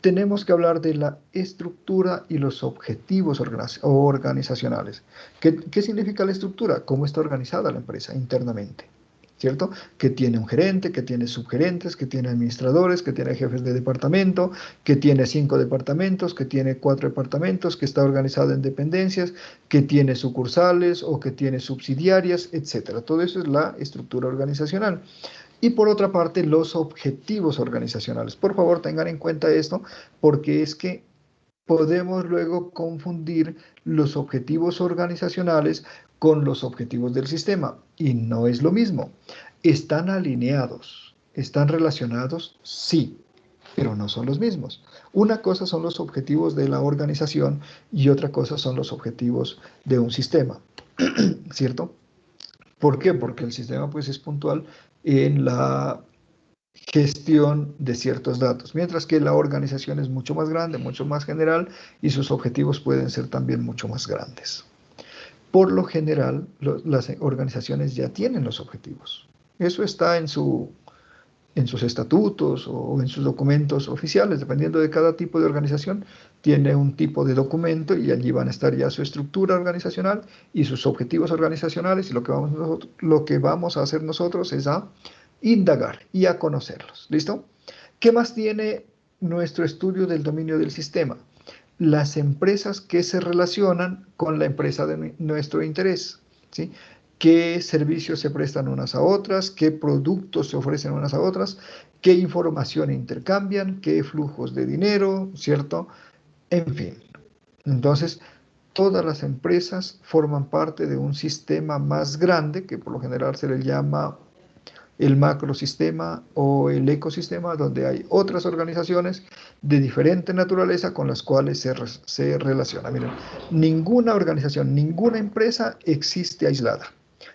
Tenemos que hablar de la estructura y los objetivos organizacionales. ¿Qué significa la estructura? ¿Cómo está organizada la empresa internamente? ¿Cierto? Que tiene un gerente, que tiene subgerentes, que tiene administradores, que tiene jefes de departamento, que tiene 5 departamentos, que tiene 4 departamentos, que está organizado en dependencias, que tiene sucursales o que tiene subsidiarias, etc. Todo eso es la estructura organizacional. Y por otra parte, los objetivos organizacionales. Por favor, tengan en cuenta esto, porque es que podemos luego confundir los objetivos organizacionales con los objetivos del sistema. Y no es lo mismo. ¿Están alineados? ¿Están relacionados? Sí, pero no son los mismos. Una cosa son los objetivos de la organización y otra cosa son los objetivos de un sistema, ¿cierto? ¿Por qué? Porque el sistema pues es puntual en la gestión de ciertos datos, mientras que la organización es mucho más grande, mucho más general y sus objetivos pueden ser también mucho más grandes. Por lo general, las organizaciones ya tienen los objetivos. Eso está en sus estatutos o en sus documentos oficiales, dependiendo de cada tipo de organización, tiene un tipo de documento y allí van a estar ya su estructura organizacional y sus objetivos organizacionales y lo que vamos a hacer nosotros es a indagar y a conocerlos. ¿Listo? ¿Qué más tiene nuestro estudio del dominio del sistema? Las empresas que se relacionan con la empresa de nuestro interés, ¿sí? Qué servicios se prestan unas a otras, qué productos se ofrecen unas a otras, qué información intercambian, qué flujos de dinero, ¿cierto? En fin. Entonces, todas las empresas forman parte de un sistema más grande, que por lo general se le llama el macrosistema o el ecosistema, donde hay otras organizaciones de diferente naturaleza con las cuales se relaciona. Miren, ninguna organización, ninguna empresa existe aislada.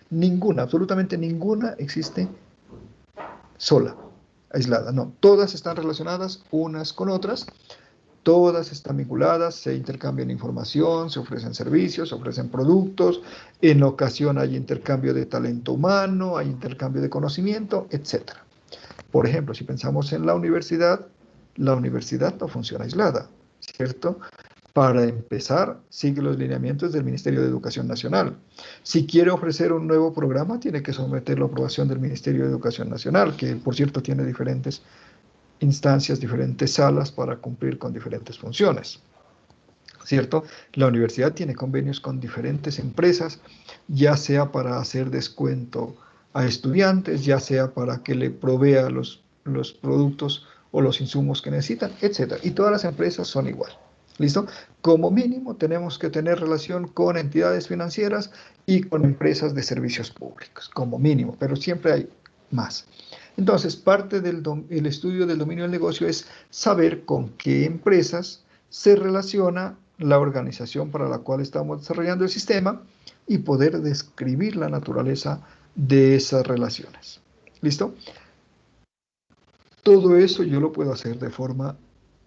Ninguna, absolutamente ninguna existe sola, aislada. No, todas están relacionadas unas con otras. Todas están vinculadas, se intercambian información, se ofrecen servicios, se ofrecen productos, en ocasión hay intercambio de talento humano, hay intercambio de conocimiento, etc. Por ejemplo, si pensamos en la universidad no funciona aislada, ¿cierto? Para empezar, sigue los lineamientos del Ministerio de Educación Nacional. Si quiere ofrecer un nuevo programa, tiene que someterlo a aprobación del Ministerio de Educación Nacional, que por cierto tiene diferentes instancias, diferentes salas para cumplir con diferentes funciones, ¿cierto? La universidad tiene convenios con diferentes empresas, ya sea para hacer descuento a estudiantes, ya sea para que le provea los productos o los insumos que necesitan, etcétera. Y todas las empresas son igual. ¿Listo? Como mínimo tenemos que tener relación con entidades financieras y con empresas de servicios públicos, como mínimo, pero siempre hay más. Entonces, parte del estudio del dominio del negocio es saber con qué empresas se relaciona la organización para la cual estamos desarrollando el sistema y poder describir la naturaleza de esas relaciones. ¿Listo? Todo eso yo lo puedo hacer de forma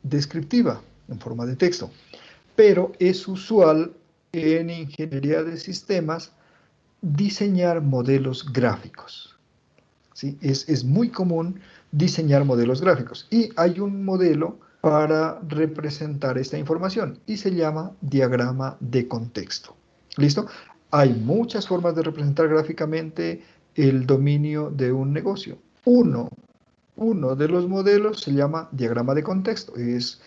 descriptiva, en forma de texto, pero es usual en ingeniería de sistemas diseñar modelos gráficos. ¿Sí? Es muy común diseñar modelos gráficos y hay un modelo para representar esta información y se llama diagrama de contexto. ¿Listo? Hay muchas formas de representar gráficamente el dominio de un negocio. Uno de los modelos se llama diagrama de contexto. Es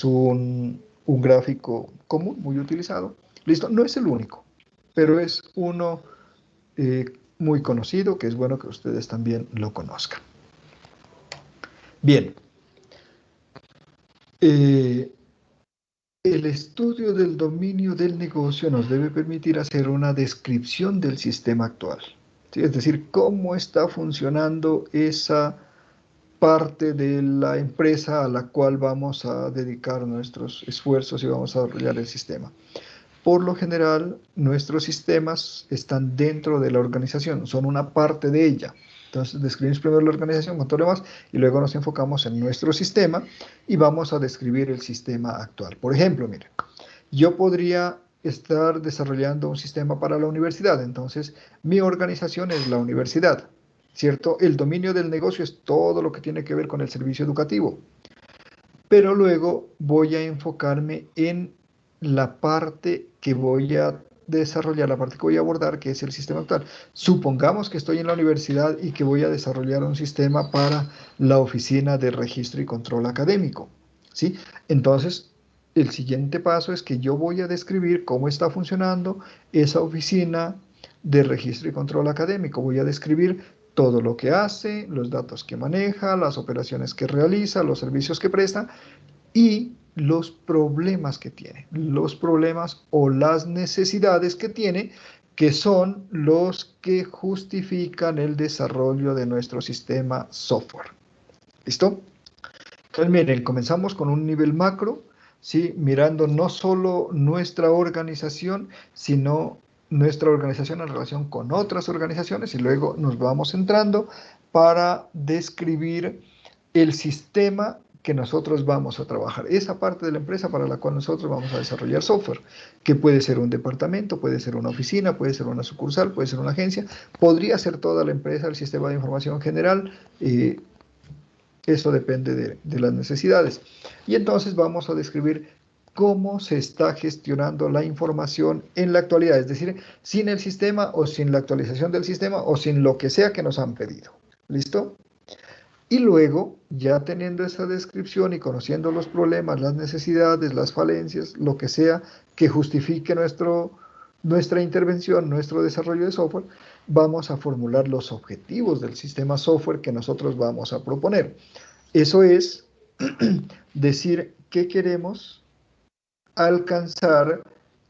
un gráfico común, muy utilizado. ¿Listo? No es el único, pero es uno muy conocido, que es bueno que ustedes también lo conozcan. Bien. El estudio del dominio del negocio nos debe permitir hacer una descripción del sistema actual. ¿Sí? Es decir, cómo está funcionando esa parte de la empresa a la cual vamos a dedicar nuestros esfuerzos y vamos a desarrollar el sistema. Por lo general, nuestros sistemas están dentro de la organización, son una parte de ella. Entonces, describimos primero la organización con todo lo demás y luego nos enfocamos en nuestro sistema y vamos a describir el sistema actual. Por ejemplo, miren, yo podría estar desarrollando un sistema para la universidad, entonces mi organización es la universidad, ¿cierto? El dominio del negocio es todo lo que tiene que ver con el servicio educativo, pero luego voy a enfocarme en la parte que voy a desarrollar, la parte que voy a abordar, que es el sistema actual. Supongamos que estoy en la universidad y que voy a desarrollar un sistema para la oficina de registro y control académico, ¿sí? Entonces, el siguiente paso es que yo voy a describir cómo está funcionando esa oficina de registro y control académico. Voy a describir todo lo que hace, los datos que maneja, las operaciones que realiza, los servicios que presta y los problemas que tiene, los problemas o las necesidades que tiene, que son los que justifican el desarrollo de nuestro sistema software. ¿Listo? Entonces, miren, comenzamos con un nivel macro, ¿sí? Mirando no solo nuestra organización, sino nuestra organización en relación con otras organizaciones y luego nos vamos entrando para describir el sistema que nosotros vamos a trabajar, esa parte de la empresa para la cual nosotros vamos a desarrollar software, que puede ser un departamento, puede ser una oficina, puede ser una sucursal, puede ser una agencia, podría ser toda la empresa, el sistema de información general, eso depende de las necesidades. Y entonces vamos a describir cómo se está gestionando la información en la actualidad, es decir, sin el sistema o sin la actualización del sistema o sin lo que sea que nos han pedido. ¿Listo? Y luego, ya teniendo esa descripción y conociendo los problemas, las necesidades, las falencias, lo que sea que justifique nuestra intervención, nuestro desarrollo de software, vamos a formular los objetivos del sistema software que nosotros vamos a proponer. Eso es decir qué queremos alcanzar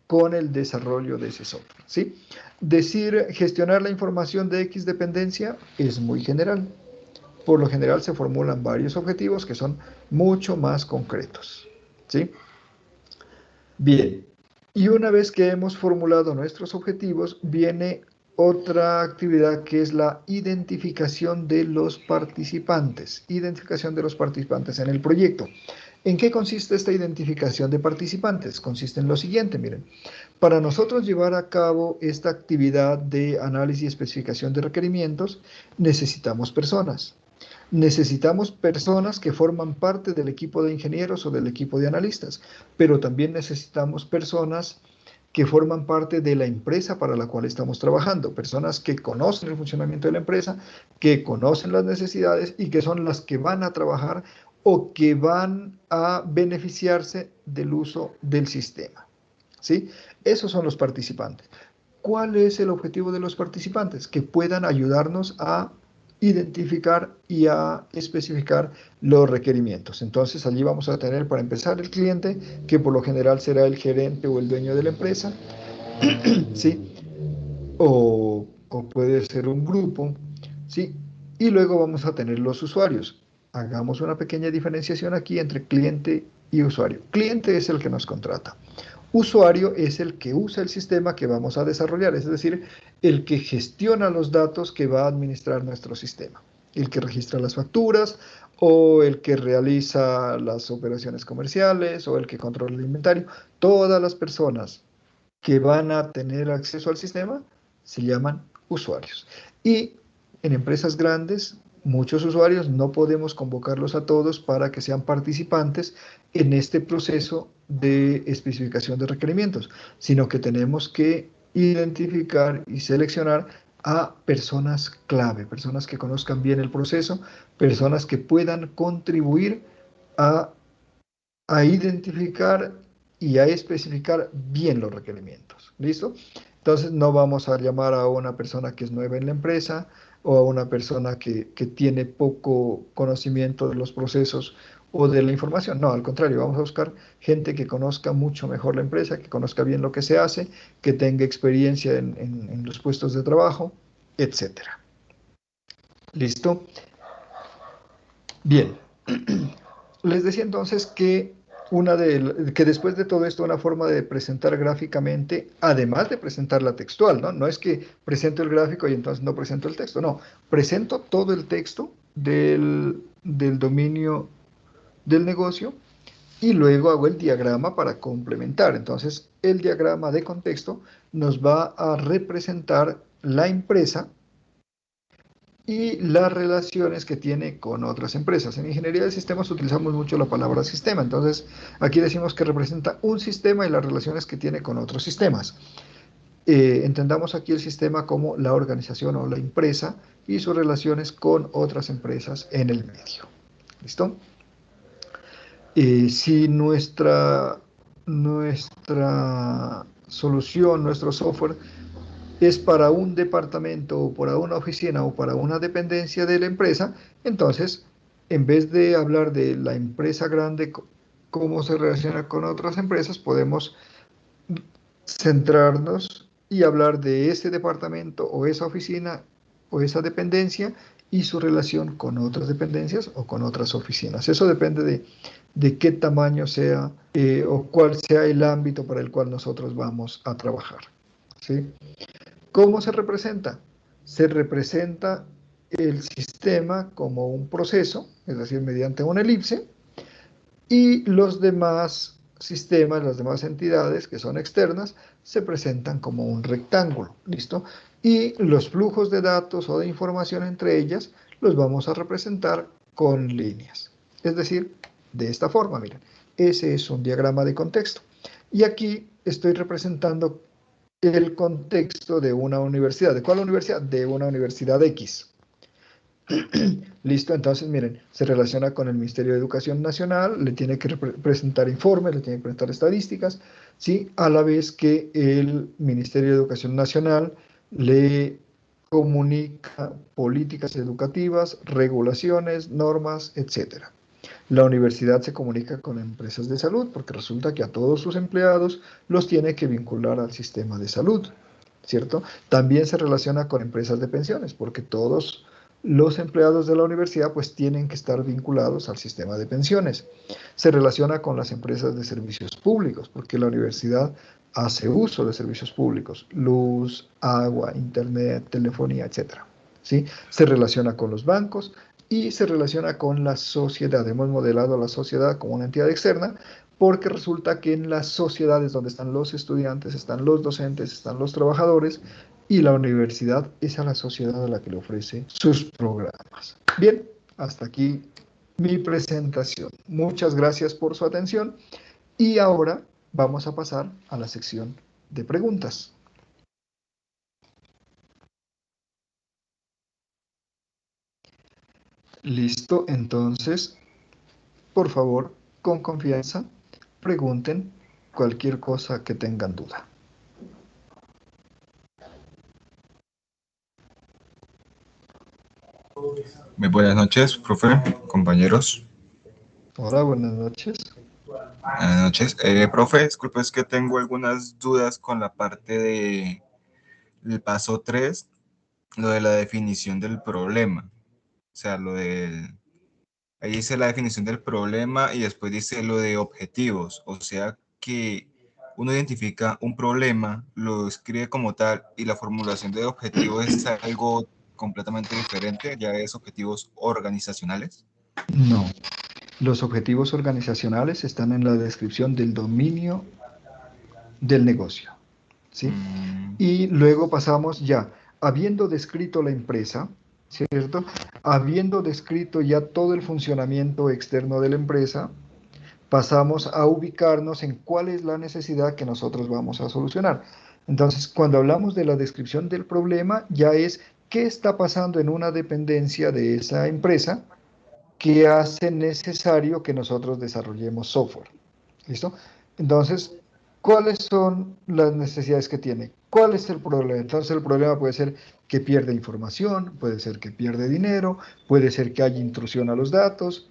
con el desarrollo de ese software, ¿sí? Decir gestionar la información de X dependencia es muy general. Por lo general se formulan varios objetivos que son mucho más concretos, ¿sí? Bien, y una vez que hemos formulado nuestros objetivos, viene otra actividad que es la identificación de los participantes. Identificación de los participantes en el proyecto. ¿En qué consiste esta identificación de participantes? Consiste en lo siguiente, miren. Para nosotros llevar a cabo esta actividad de análisis y especificación de requerimientos, necesitamos personas. Necesitamos personas que forman parte del equipo de ingenieros o del equipo de analistas, pero también necesitamos personas que forman parte de la empresa para la cual estamos trabajando, personas que conocen el funcionamiento de la empresa, que conocen las necesidades y que son las que van a trabajar o que van a beneficiarse del uso del sistema. ¿Sí? Esos son los participantes. ¿Cuál es el objetivo de los participantes? Que puedan ayudarnos a identificar y a especificar los requerimientos. Entonces allí vamos a tener para empezar el cliente, que por lo general será el gerente o el dueño de la empresa, ¿sí? O puede ser un grupo, ¿sí? Y luego vamos a tener los usuarios. Hagamos una pequeña diferenciación aquí entre cliente y usuario. Cliente es el que nos contrata. Usuario es el que usa el sistema que vamos a desarrollar, es decir, el que gestiona los datos que va a administrar nuestro sistema, el que registra las facturas o el que realiza las operaciones comerciales o el que controla el inventario. Todas las personas que van a tener acceso al sistema se llaman usuarios. Y en empresas grandes, muchos usuarios no podemos convocarlos a todos para que sean participantes en este proceso de especificación de requerimientos, sino que tenemos que identificar y seleccionar a personas clave, personas que conozcan bien el proceso, personas que puedan contribuir a identificar y a especificar bien los requerimientos. ¿Listo? Entonces no vamos a llamar a una persona que es nueva en la empresa o a una persona que tiene poco conocimiento de los procesos o de la información. No, al contrario, vamos a buscar gente que conozca mucho mejor la empresa, que conozca bien lo que se hace, que tenga experiencia en los puestos de trabajo, etcétera. ¿Listo? Bien. Les decía entonces que, que después de todo esto, una forma de presentar gráficamente, además de presentarla textual, ¿no? No es que presento el gráfico y entonces no presento el texto, no. Presento todo el texto del dominio del negocio y luego hago el diagrama para complementar. Entonces, el diagrama de contexto nos va a representar la empresa y las relaciones que tiene con otras empresas. En ingeniería de sistemas utilizamos mucho la palabra sistema, entonces aquí decimos que representa un sistema y las relaciones que tiene con otros sistemas. Entendamos aquí el sistema como la organización o la empresa y sus relaciones con otras empresas en el medio. ¿Listo? Si nuestra solución, nuestro software es para un departamento o para una oficina o para una dependencia de la empresa, entonces, en vez de hablar de la empresa grande, cómo se relaciona con otras empresas, podemos centrarnos y hablar de ese departamento o esa oficina o esa dependencia y su relación con otras dependencias o con otras oficinas. Eso depende de qué tamaño sea o cuál sea el ámbito para el cual nosotros vamos a trabajar. ¿Sí? ¿Cómo se representa? Se representa el sistema como un proceso, es decir, mediante una elipse, y los demás sistemas, las demás entidades que son externas, se presentan como un rectángulo, ¿listo? Y los flujos de datos o de información entre ellas los vamos a representar con líneas. Es decir, de esta forma, miren, ese es un diagrama de contexto. Y aquí estoy representando el contexto de una universidad. ¿De cuál universidad? De una universidad X. Listo, entonces miren, se relaciona con el Ministerio de Educación Nacional, le tiene que presentar informes, le tiene que presentar estadísticas, ¿sí? A la vez que el Ministerio de Educación Nacional le comunica políticas educativas, regulaciones, normas, etcétera. La universidad se comunica con empresas de salud porque resulta que a todos sus empleados los tiene que vincular al sistema de salud, ¿cierto? También se relaciona con empresas de pensiones porque todos los empleados de la universidad pues tienen que estar vinculados al sistema de pensiones. Se relaciona con las empresas de servicios públicos porque la universidad hace uso de servicios públicos, luz, agua, internet, telefonía, etcétera. ¿Sí? Se relaciona con los bancos y se relaciona con la sociedad. Hemos modelado a la sociedad como una entidad externa porque resulta que en las sociedades donde están los estudiantes, están los docentes, están los trabajadores y la universidad es a la sociedad a la que le ofrece sus programas. Bien, hasta aquí mi presentación. Muchas gracias por su atención y ahora vamos a pasar a la sección de preguntas. Listo, entonces, por favor, con confianza, pregunten cualquier cosa que tengan duda. Muy buenas noches, profe, compañeros. Hola, buenas noches. Buenas noches. Profe, disculpe, es que tengo algunas dudas con la parte del paso 3, lo de la definición del problema. O sea, ahí dice la definición del problema y después dice lo de objetivos. O sea, que uno identifica un problema, lo escribe como tal y la formulación de objetivos es algo completamente diferente, ya es objetivos organizacionales. No, los objetivos organizacionales están en la descripción del dominio del negocio, ¿sí? Mm, Y luego pasamos ya, habiendo descrito la empresa, ¿cierto? Habiendo descrito ya todo el funcionamiento externo de la empresa, pasamos a ubicarnos en cuál es la necesidad que nosotros vamos a solucionar. Entonces, cuando hablamos de la descripción del problema, ya es qué está pasando en una dependencia de esa empresa que hace necesario que nosotros desarrollemos software. ¿Listo? Entonces, ¿cuáles son las necesidades que tiene? ¿Cuál es el problema? Entonces, el problema puede ser que pierde información, puede ser que pierde dinero, puede ser que haya intrusión a los datos,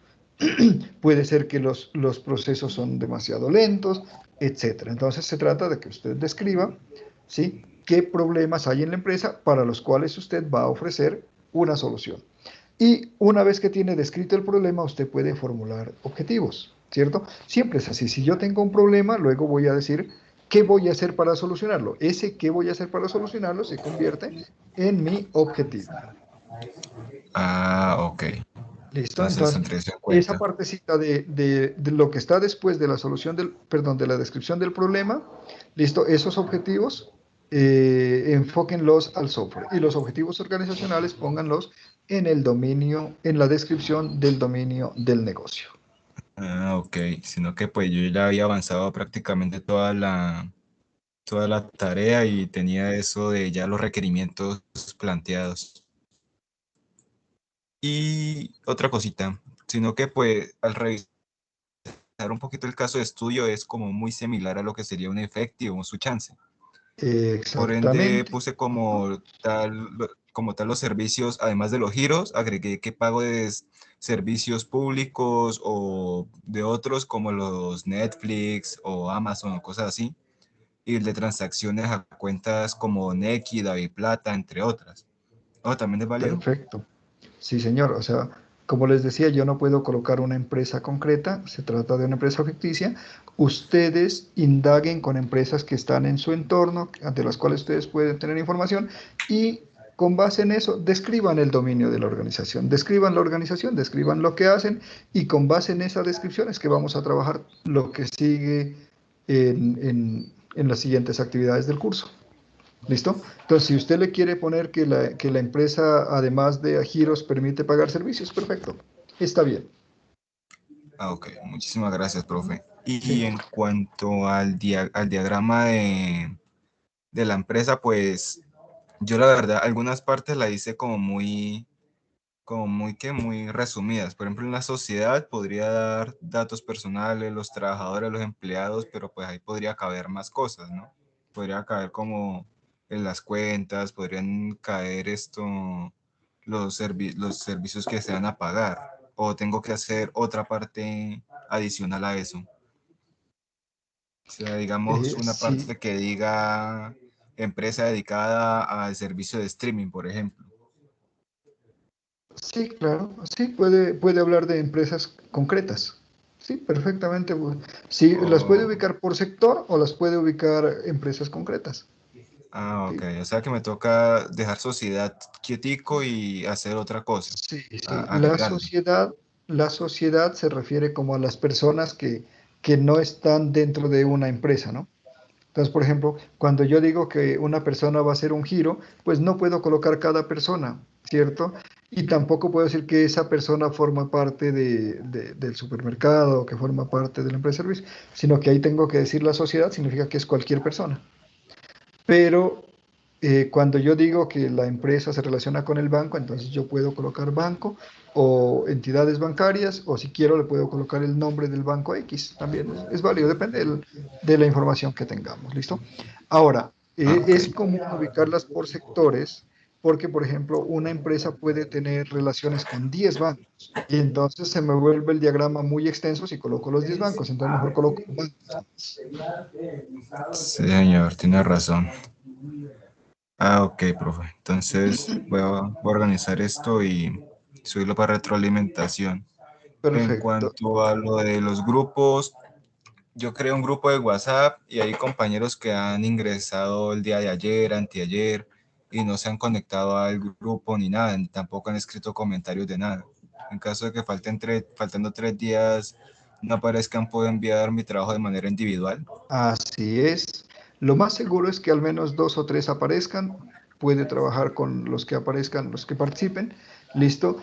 puede ser que los procesos son demasiado lentos, etcétera. Entonces, se trata de que usted describa, ¿sí? ¿Qué problemas hay en la empresa para los cuales usted va a ofrecer una solución? Y una vez que tiene descrito el problema, usted puede formular objetivos, ¿cierto? Siempre es así. Si yo tengo un problema, luego voy a decir qué voy a hacer para solucionarlo. Ese qué voy a hacer para solucionarlo se convierte en mi objetivo. ok. ¿Listo? Entonces Entonces, tendré eso en esa cuenta. partecita de lo que está después de la solución del, perdón, de la descripción del problema, ¿listo? Esos objetivos, enfóquenlos al software. Y los objetivos organizacionales, pónganlos en el dominio, en la descripción del dominio del negocio. Ok. Sino que pues yo ya había avanzado prácticamente toda la tarea y tenía eso de ya los requerimientos planteados. Y otra cosita, sino que pues al revisar un poquito el caso de estudio es como muy similar a lo que sería un efectivo o su chance. Por ende, Exactamente. puse como tal los servicios, además de los giros, agregué que pago de servicios públicos o de otros como los Netflix o Amazon o cosas así, y el de transacciones a cuentas como Nequi, Plata, entre otras. Oh, ¿también es válido? Perfecto. Sí, señor. O sea, como les decía, yo no puedo colocar una empresa concreta, se trata de una empresa ficticia. Ustedes indaguen con empresas que están en su entorno, ante las cuales ustedes pueden tener información y con base en eso describan el dominio de la organización, describan lo que hacen y con base en esa descripción es que vamos a trabajar lo que sigue en las siguientes actividades del curso. ¿Listo? Entonces, si usted le quiere poner que la empresa, además de giros, permite pagar servicios, perfecto. Está bien. Ok, muchísimas gracias, profe. Y Sí. en cuanto al diagrama de la empresa, pues yo la verdad, algunas partes la hice muy resumidas. Por ejemplo, en la sociedad podría dar datos personales, los trabajadores, los empleados, pero pues ahí podría caber más cosas, ¿no? Podría caber como en las cuentas, podrían caer los servicios que se van a pagar, o tengo que hacer otra parte adicional a eso. O sea, digamos una Sí, parte que diga empresa dedicada al servicio de streaming, por ejemplo. sí, claro. Sí, puede hablar de empresas concretas. Sí, perfectamente. Sí, las puede O ubicar por sector o las puede ubicar empresas concretas. Ok. Sí, O sea que me toca dejar sociedad quietico y hacer otra cosa, sí, sí. agregarle. La sociedad se refiere como a las personas que no están dentro de una empresa, ¿no? Entonces, por ejemplo, cuando yo digo que una persona va a hacer un giro, pues no puedo colocar cada persona, ¿cierto? Y tampoco puedo decir que esa persona forma parte del supermercado o que forma parte de la empresa de servicio, sino que ahí tengo que decir la sociedad, significa que es cualquier persona. Pero cuando yo digo que la empresa se relaciona con el banco, entonces yo puedo colocar banco o entidades bancarias, o si quiero le puedo colocar el nombre del banco X. También es válido, depende de la información que tengamos. ¿Listo? Ahora, Ah, ok. es común ubicarlas por sectores porque, por ejemplo, una empresa puede tener relaciones con 10 bancos y entonces se me vuelve el diagrama muy extenso si coloco los 10 bancos, entonces mejor coloco bancos más. Sí, señor, tiene razón. Ah, ok, profe. Entonces voy a organizar esto y subirlo para retroalimentación. En Perfecto. cuanto a lo de los grupos, yo creo un grupo de WhatsApp y hay compañeros que han ingresado el día de ayer, anteayer, y no se han conectado al grupo ni nada, ni tampoco han escrito comentarios de nada. En caso de que faltando 3 días no aparezcan, puedo enviar mi trabajo de manera individual. Así es. Lo más seguro es que al menos 2 o 3 aparezcan. Puede trabajar con los que aparezcan, los que participen. Listo.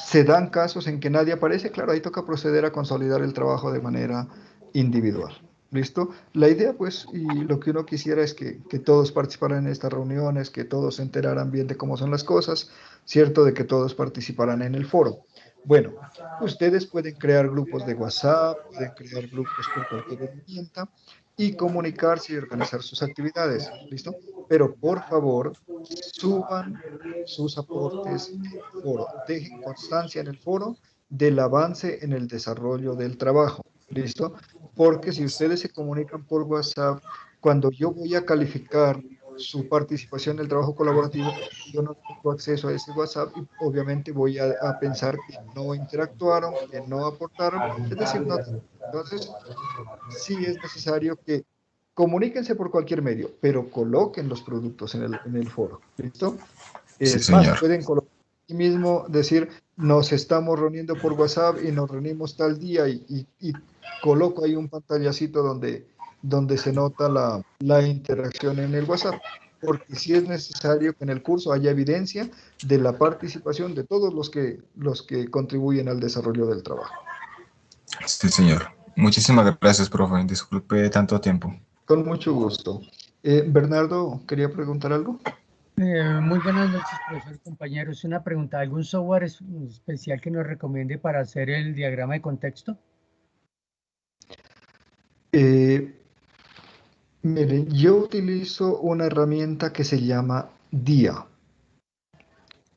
Se dan casos en que nadie aparece, claro, ahí toca proceder a consolidar el trabajo de manera individual. ¿Listo? La idea, pues, y lo que uno quisiera es que todos participaran en estas reuniones, que todos se enteraran bien de cómo son las cosas, ¿cierto? De que todos participaran en el foro. Bueno, ustedes pueden crear grupos de WhatsApp, pueden crear grupos por cualquier herramienta y comunicarse y organizar sus actividades. ¿Listo? Pero por favor, suban sus aportes en el foro. Dejen constancia en el foro del avance en el desarrollo del trabajo. ¿Listo? Porque si ustedes se comunican por WhatsApp, cuando yo voy a calificar su participación en el trabajo colaborativo, yo no tengo acceso a ese WhatsApp y obviamente voy a pensar que no interactuaron, que no aportaron, es decir, no. Entonces, sí es necesario que comuníquense por cualquier medio, pero coloquen los productos en el foro. ¿Listo? Sí, Es más, señor. pueden colocar aquí mismo, decir, nos estamos reuniendo por WhatsApp y nos reunimos tal día y coloco ahí un pantallacito donde se nota la interacción en el WhatsApp, porque sí es necesario que en el curso haya evidencia de la participación de todos los que contribuyen al desarrollo del trabajo. Sí, señor. Muchísimas gracias, profe. Disculpe tanto tiempo. Con mucho gusto. Bernardo, ¿quería preguntar algo? Muy buenas noches, profesor y compañeros. Una pregunta, ¿algún software especial que nos recomiende para hacer el diagrama de contexto? Eh, Miren, yo utilizo una herramienta que se llama DIA.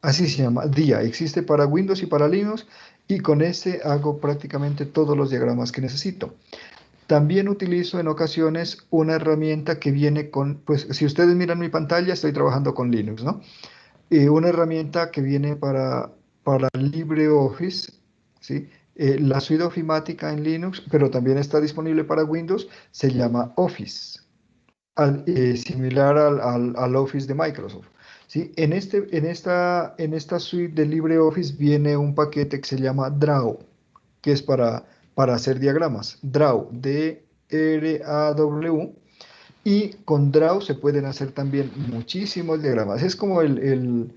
Así se llama, DIA. Existe para Windows y para Linux y con ese hago prácticamente todos los diagramas que necesito. También utilizo en ocasiones una herramienta que viene con, pues si ustedes miran mi pantalla, estoy trabajando con Linux, ¿no? Una herramienta que viene para LibreOffice, ¿sí? La suite ofimática en Linux, pero también está disponible para Windows, se llama Office. Similar al Office de Microsoft. ¿Sí? En esta suite de LibreOffice viene un paquete que se llama Draw, que es para hacer diagramas. Draw, D-R-A-W, y con Draw se pueden hacer también muchísimos diagramas. Es como el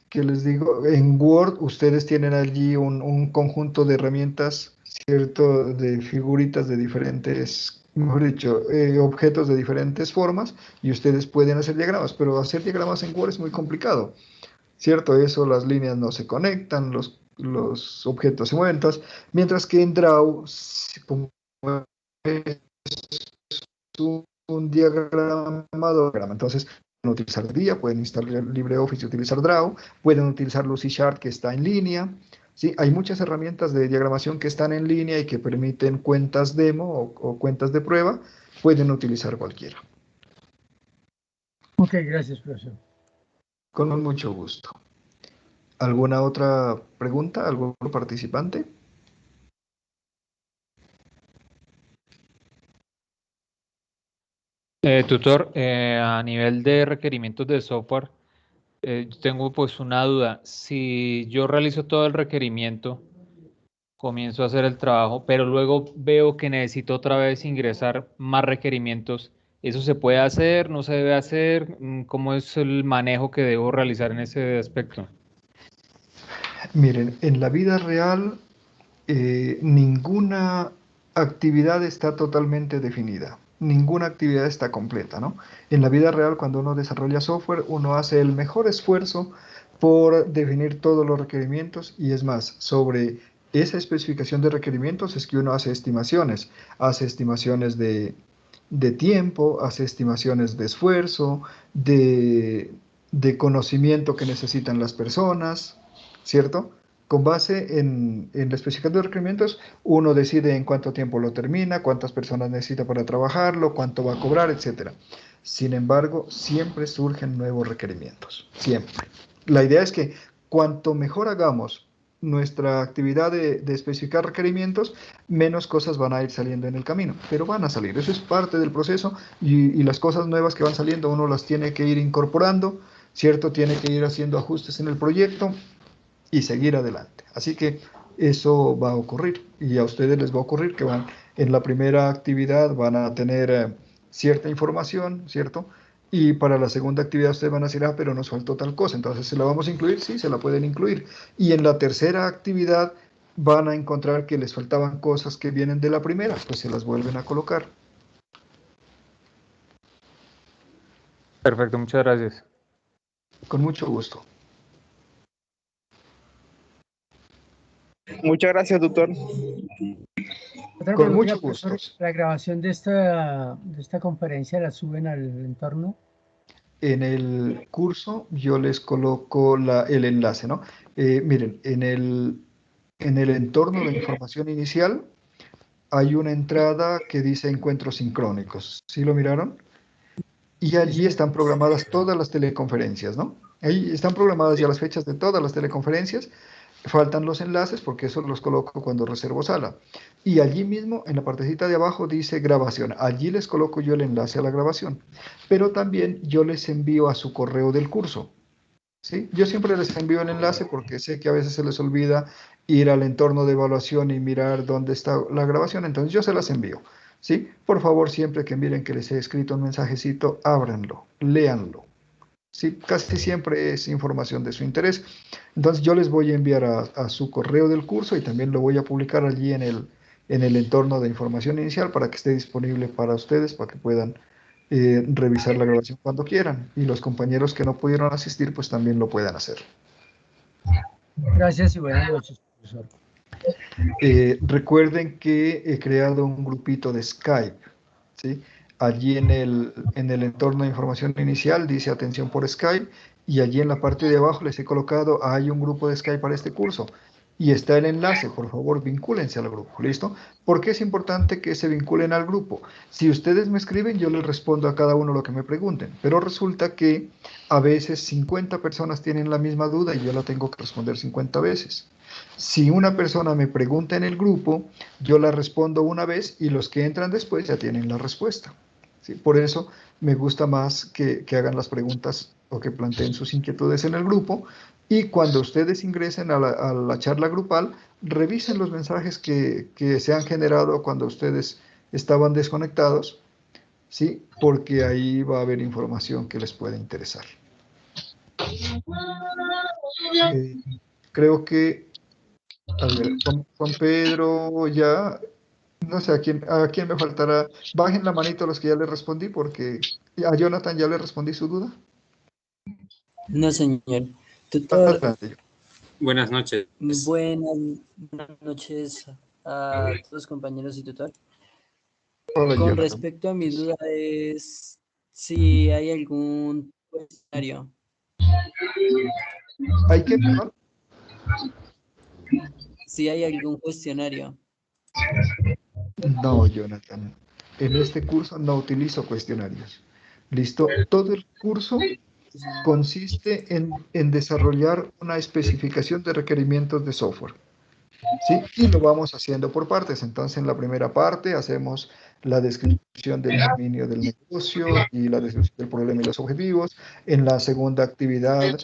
que les digo, en Word ustedes tienen allí un conjunto de herramientas, ¿cierto? De figuritas de diferentes, mejor dicho, objetos de diferentes formas y ustedes pueden hacer diagramas, pero hacer diagramas en Word es muy complicado, ¿cierto? Eso, las líneas no se conectan, los objetos se mueven, entonces, mientras que en Draw, como es un diagrama, entonces pueden utilizar DIA, pueden instalar LibreOffice y utilizar Draw, pueden utilizar Lucy Chart que está en línea. Sí, hay muchas herramientas de diagramación que están en línea y que permiten cuentas demo o cuentas de prueba. Pueden utilizar cualquiera. Ok, gracias, profesor. Con mucho gusto. ¿Alguna otra pregunta? ¿Algún participante? Tutor, a nivel de requerimientos de software, yo tengo pues una duda. Si yo realizo todo el requerimiento, comienzo a hacer el trabajo, pero luego veo que necesito otra vez ingresar más requerimientos, ¿eso se puede hacer? ¿No se debe hacer? ¿Cómo es el manejo que debo realizar en ese aspecto? Miren, en la vida real ninguna actividad está totalmente definida, ninguna actividad está completa, ¿no? En la vida real, cuando uno desarrolla software, uno hace el mejor esfuerzo por definir todos los requerimientos y es más, sobre esa especificación de requerimientos es que uno hace estimaciones de tiempo, hace estimaciones de esfuerzo, de conocimiento que necesitan las personas, ¿cierto? Con base en la especificación de requerimientos, uno decide en cuánto tiempo lo termina, cuántas personas necesita para trabajarlo, cuánto va a cobrar, etc. Sin embargo, siempre surgen nuevos requerimientos, siempre. La idea es que cuanto mejor hagamos nuestra actividad de especificar requerimientos, menos cosas van a ir saliendo en el camino, pero van a salir. Eso es parte del proceso y las cosas nuevas que van saliendo uno las tiene que ir incorporando, ¿cierto? Tiene que ir haciendo ajustes en el proyecto y seguir adelante. Así que eso va a ocurrir y a ustedes les va a ocurrir que van en la primera actividad van a tener cierta información, ¿cierto? Y para la segunda actividad ustedes van a decir, ah, pero nos faltó tal cosa, entonces ¿se la vamos a incluir? Sí, se la pueden incluir. Y en la tercera actividad van a encontrar que les faltaban cosas que vienen de la primera, pues se las vuelven a colocar. Perfecto, muchas gracias. Con mucho gusto. Muchas gracias, doctor. Otra Con pregunta, mucho profesor, gusto. ¿la grabación de esta conferencia la suben al entorno? En el curso yo les coloco el enlace, ¿no? Miren, en el entorno de información inicial hay una entrada que dice encuentros sincrónicos. ¿Sí lo miraron? Y allí están programadas todas las teleconferencias, ¿no? Ahí están programadas ya las fechas de todas las teleconferencias. Faltan los enlaces porque eso los coloco cuando reservo sala. Y allí mismo, en la partecita de abajo, dice grabación. Allí les coloco yo el enlace a la grabación. Pero también yo les envío a su correo del curso. ¿Sí? Yo siempre les envío el enlace porque sé que a veces se les olvida ir al entorno de evaluación y mirar dónde está la grabación. Entonces yo se las envío. ¿Sí? Por favor, siempre que miren que les he escrito un mensajecito, ábranlo, léanlo. Sí, casi siempre es información de su interés. Entonces yo les voy a enviar a su correo del curso y también lo voy a publicar allí en el entorno de información inicial para que esté disponible para ustedes, para que puedan revisar la grabación cuando quieran. Y los compañeros que no pudieron asistir, pues también lo puedan hacer. Gracias y buenas noches, profesor. Recuerden que he creado un grupito de Skype, ¿sí? Allí en el entorno de información inicial dice atención por Skype y allí en la parte de abajo les he colocado, hay un grupo de Skype para este curso y está el enlace, por favor vincúlense al grupo, ¿listo? ¿Por qué es importante que se vinculen al grupo? Si ustedes me escriben, yo les respondo a cada uno lo que me pregunten, pero resulta que a veces 50 personas tienen la misma duda y yo la tengo que responder 50 veces. Si una persona me pregunta en el grupo, yo la respondo una vez y los que entran después ya tienen la respuesta. ¿Sí? Por eso me gusta más que hagan las preguntas o que planteen sus inquietudes en el grupo y cuando ustedes ingresen a la charla grupal, revisen los mensajes que se han generado cuando ustedes estaban desconectados, ¿sí? Porque ahí va a haber información que les puede interesar. Creo que, a ver, Juan Pedro ya, no sé, ¿a quién me faltará? Bajen la manito los que ya le respondí, porque a Jonathan ya le respondí su duda. No, señor. Tutor, Adelante. Buenas noches. buenas noches a todos los compañeros y tutor. Hola, Con Jonathan. respecto a mi duda es si hay algún cuestionario. ¿Hay qué, perdón? Si hay algún cuestionario. No, Jonathan. En este curso no utilizo cuestionarios. ¿Listo? Todo el curso consiste en desarrollar una especificación de requerimientos de software. ¿Sí? Y lo vamos haciendo por partes. Entonces, en la primera parte hacemos la descripción del dominio del negocio y la descripción del problema y los objetivos. En la segunda actividad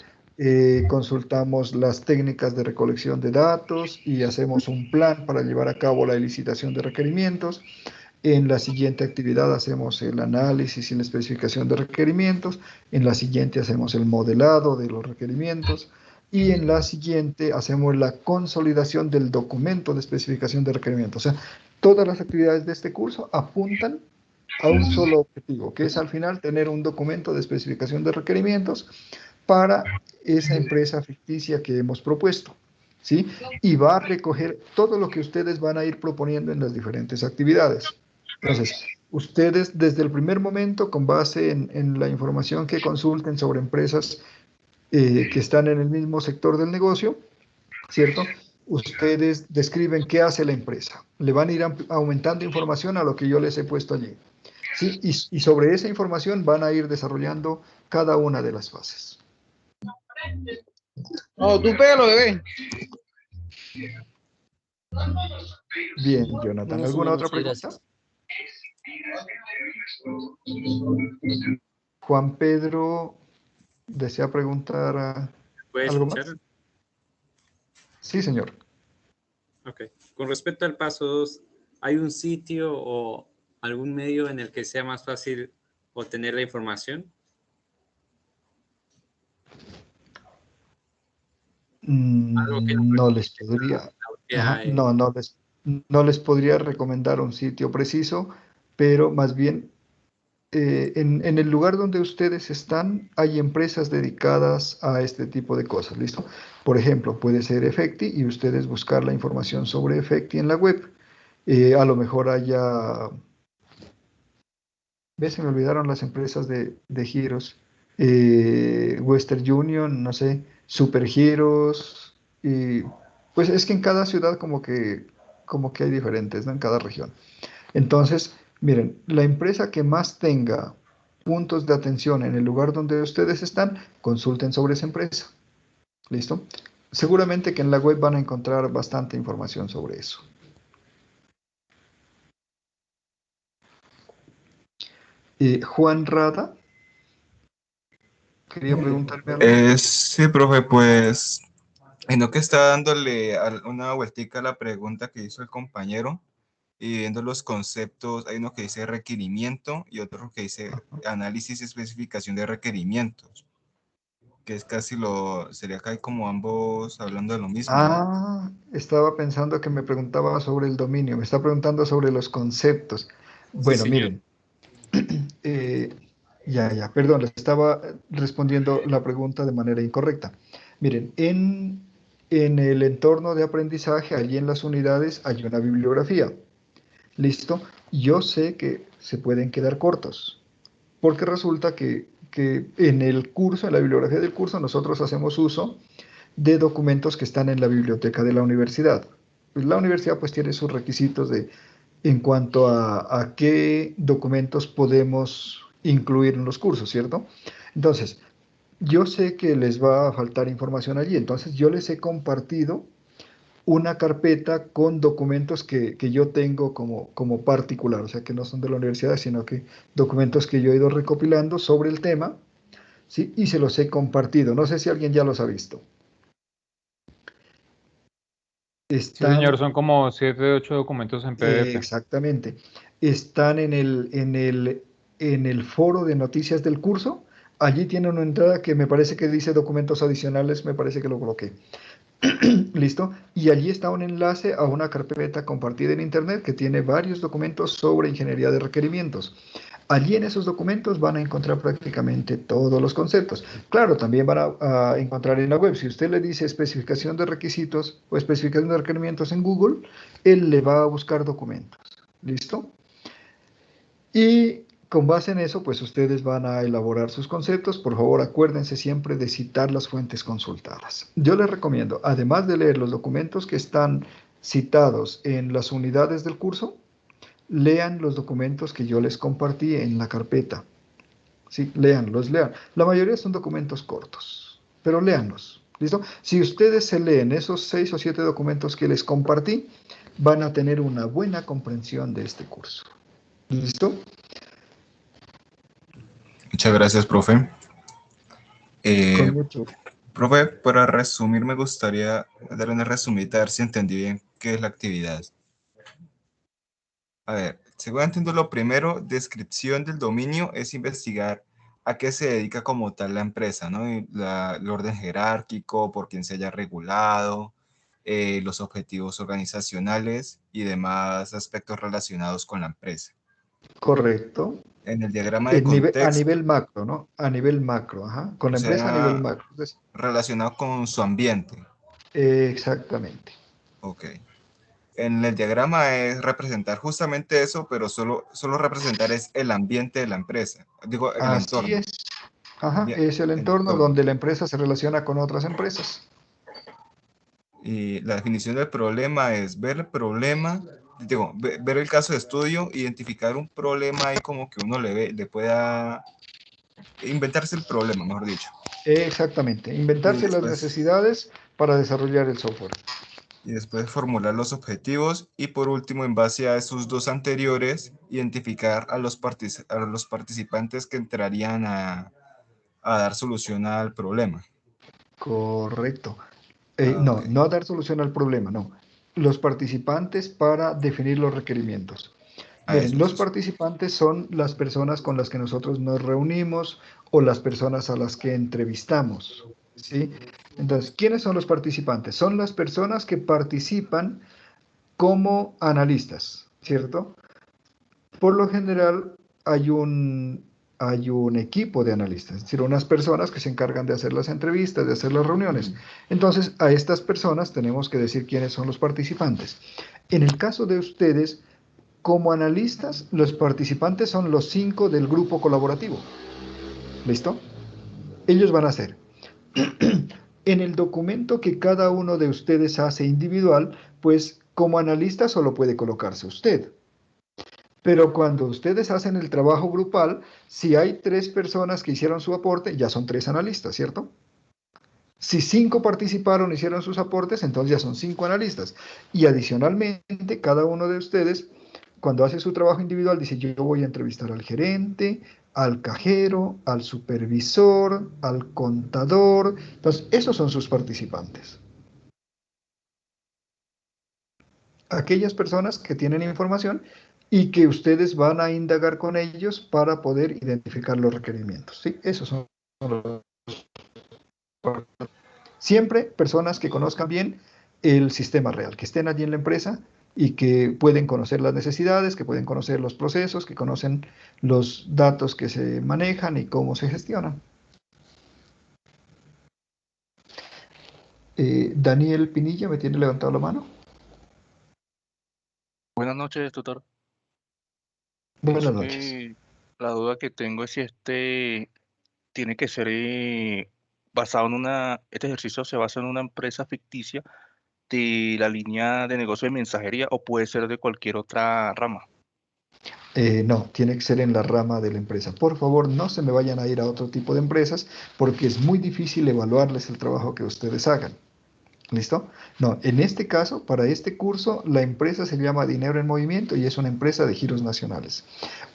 consultamos las técnicas de recolección de datos y hacemos un plan para llevar a cabo la licitación de requerimientos. En la siguiente actividad hacemos el análisis y la especificación de requerimientos. En la siguiente hacemos el modelado de los requerimientos. Y en la siguiente hacemos la consolidación del documento de especificación de requerimientos. O sea, todas las actividades de este curso apuntan a un solo objetivo, que es al final tener un documento de especificación de requerimientos para esa empresa ficticia que hemos propuesto, ¿sí? Y va a recoger todo lo que ustedes van a ir proponiendo en las diferentes actividades. Entonces, Ustedes desde el primer momento, con base en la información que consulten sobre empresas que están en el mismo sector del negocio, ¿cierto? Ustedes describen qué hace la empresa. Le van a ir aumentando información a lo que yo les he puesto allí. ¿Sí? Y sobre esa información van a ir desarrollando cada una de las fases. No, tú pégalo, bebé. Bien, Jonathan. No, ¿Alguna señor, otra muchas pregunta? gracias. Juan Pedro, ¿desea preguntar ¿Puede algo escuchar? más? Sí, señor. Ok. Con respecto al paso 2, ¿hay un sitio o algún medio en el que sea más fácil obtener la información? Algo que nos No les recomiende podría, la búsqueda no les podría recomendar un sitio preciso, pero más bien en el lugar donde ustedes están hay empresas dedicadas a este tipo de cosas, ¿listo? Por ejemplo, puede ser Efecti y ustedes buscar la información sobre Efecti en la web. A lo mejor haya, ¿ves? Se me olvidaron las empresas de giros. Western Union, no sé, Super Giros. Y pues es que en cada ciudad como que hay diferentes, ¿no? En cada región. Entonces, miren, la empresa que más tenga puntos de atención en el lugar donde ustedes están, consulten sobre esa empresa. ¿Listo? Seguramente que en la web van a encontrar bastante información sobre eso. Juan Rada, quería preguntarme algo. Sí, profe, pues en lo que está dándole una vueltica a la pregunta que hizo el compañero y viendo los conceptos, hay uno que dice requerimiento y otro que dice análisis y especificación de requerimientos, que es sería casi como ambos hablando de lo mismo, ¿no? Ah, estaba pensando que me preguntaba sobre el dominio, me está preguntando sobre los conceptos. Sí, Bueno, señor. miren, eh, perdón, le estaba respondiendo la pregunta de manera incorrecta. Miren, en el entorno de aprendizaje, allí en las unidades, hay una bibliografía. ¿Listo? Yo sé que se pueden quedar cortos, porque resulta que en el curso, en la bibliografía del curso, nosotros hacemos uso de documentos que están en la biblioteca de la universidad. Pues la universidad pues tiene sus requisitos en cuanto a qué documentos podemos incluir en los cursos, ¿cierto? Entonces, yo sé que les va a faltar información allí, entonces yo les he compartido una carpeta con documentos que yo tengo como particular, o sea, que no son de la universidad, sino que documentos que yo he ido recopilando sobre el tema, ¿sí? Y se los he compartido. No sé si alguien ya los ha visto. Sí, Están, señor, son como 7, 8 documentos en PDF. exactamente, están en el foro de noticias del curso. Allí tiene una entrada que me parece que dice documentos adicionales, me parece que lo coloqué. ¿Listo? Y allí está un enlace a una carpeta compartida en Internet que tiene varios documentos sobre ingeniería de requerimientos. Allí en esos documentos van a encontrar prácticamente todos los conceptos. Claro, también van a encontrar en la web. Si usted le dice especificación de requisitos o especificación de requerimientos en Google, él le va a buscar documentos. ¿Listo? Y con base en eso, pues ustedes van a elaborar sus conceptos. Por favor, acuérdense siempre de citar las fuentes consultadas. Yo les recomiendo, además de leer los documentos que están citados en las unidades del curso, lean los documentos que yo les compartí en la carpeta. Sí, léanlos, lean. La mayoría son documentos cortos, pero léanlos. ¿Listo? Si ustedes se leen esos 6 o 7 documentos que les compartí, van a tener una buena comprensión de este curso. ¿Listo? Muchas gracias, profe. Con mucho. Profe, para resumir, me gustaría dar una resumida, a ver si entendí bien qué es la actividad. A ver, según entiendo, lo primero, descripción del dominio es investigar a qué se dedica como tal la empresa, ¿no? Y el orden jerárquico, por quién se haya regulado, los objetivos organizacionales y demás aspectos relacionados con la empresa. Correcto. En el diagrama de A contexto, nivel macro, ¿no? A nivel macro, ajá. Con o la empresa a nivel sea, macro. relacionado con su ambiente. Exactamente. Ok. en el diagrama es representar justamente eso, pero solo representar es el ambiente de la empresa. Digo, el Así entorno. es. Ajá, Bien, es el el entorno entorno. donde la empresa se relaciona con otras empresas. Y la definición del problema es ver el problema, digo, ver el caso de estudio, identificar un problema y como que uno le pueda inventarse el problema, mejor dicho. Exactamente, Y inventarse las después, necesidades para desarrollar el software. y después formular los objetivos y por último, en base a esos dos anteriores, identificar a los participantes que entrarían a dar solución al problema. Correcto. Ah, ok. No a dar solución al problema, no. Los participantes para definir los requerimientos. A Miren, eso, los eso. participantes son las personas con las que nosotros nos reunimos o las personas a las que entrevistamos, ¿sí? Entonces, ¿quiénes son los participantes? Son las personas que participan como analistas, ¿cierto? Por lo general hay un equipo de analistas, es decir, unas personas que se encargan de hacer las entrevistas, de hacer las reuniones. Entonces, a estas personas tenemos que decir quiénes son los participantes. En el caso de ustedes, como analistas, los participantes son los 5 del grupo colaborativo. ¿Listo? Ellos van a ser. En el documento que cada uno de ustedes hace individual, pues como analista solo puede colocarse usted. Pero cuando ustedes hacen el trabajo grupal, si hay 3 personas que hicieron su aporte, ya son 3 analistas, ¿cierto? Si 5 participaron, hicieron sus aportes, entonces ya son 5 analistas. Y adicionalmente, cada uno de ustedes, cuando hace su trabajo individual, dice, yo voy a entrevistar al gerente, al cajero, al supervisor, al contador. Entonces, esos son sus participantes. Aquellas personas que tienen información y que ustedes van a indagar con ellos para poder identificar los requerimientos. ¿Sí? Esos son los... Siempre personas que conozcan bien el sistema real, que estén allí en la empresa y que pueden conocer las necesidades, que pueden conocer los procesos, que conocen los datos que se manejan y cómo se gestionan. Daniel Pinilla, ¿me tiene levantado la mano? Buenas noches, tutor. Buenas noches. La duda que tengo es si tiene que ser basado en este ejercicio se basa en una empresa ficticia de la línea de negocio de mensajería o puede ser de cualquier otra rama. No, tiene que ser en la rama de la empresa. Por favor, no se me vayan a ir a otro tipo de empresas porque es muy difícil evaluarles el trabajo que ustedes hagan. ¿Listo? No, en este caso, para este curso, la empresa se llama Dinero en Movimiento y es una empresa de giros nacionales.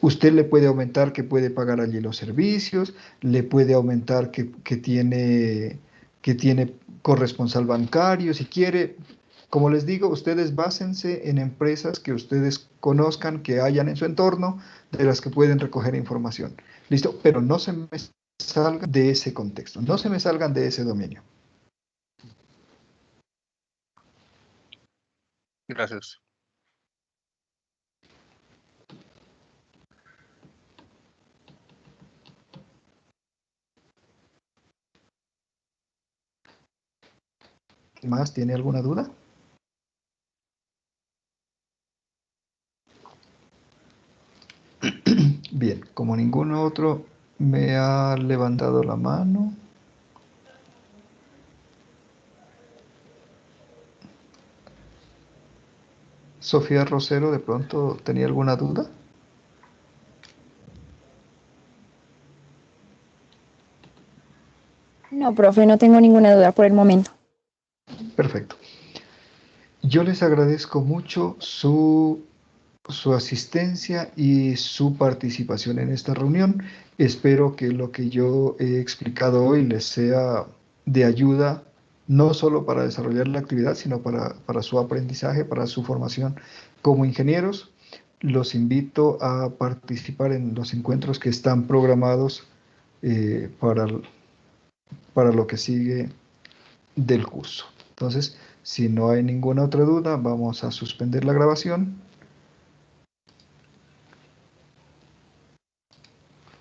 Usted le puede aumentar que puede pagar allí los servicios, le puede aumentar que tiene corresponsal bancario, si quiere. Como les digo, ustedes básense en empresas que ustedes conozcan, que hayan en su entorno, de las que pueden recoger información. ¿Listo? Pero no se me salgan de ese contexto, no se me salgan de ese dominio. Gracias. ¿Más tiene alguna duda? Bien, como ningún otro me ha levantado la mano. Sofía Rosero, ¿de pronto tenía alguna duda? No, profe, no tengo ninguna duda por el momento. Perfecto. Yo les agradezco mucho su asistencia y su participación en esta reunión. Espero que lo que yo he explicado hoy les sea de ayuda, no solo para desarrollar la actividad, sino para su aprendizaje, para su formación como ingenieros. Los invito a participar en los encuentros que están programados para lo que sigue del curso. Entonces, si no hay ninguna otra duda, vamos a suspender la grabación.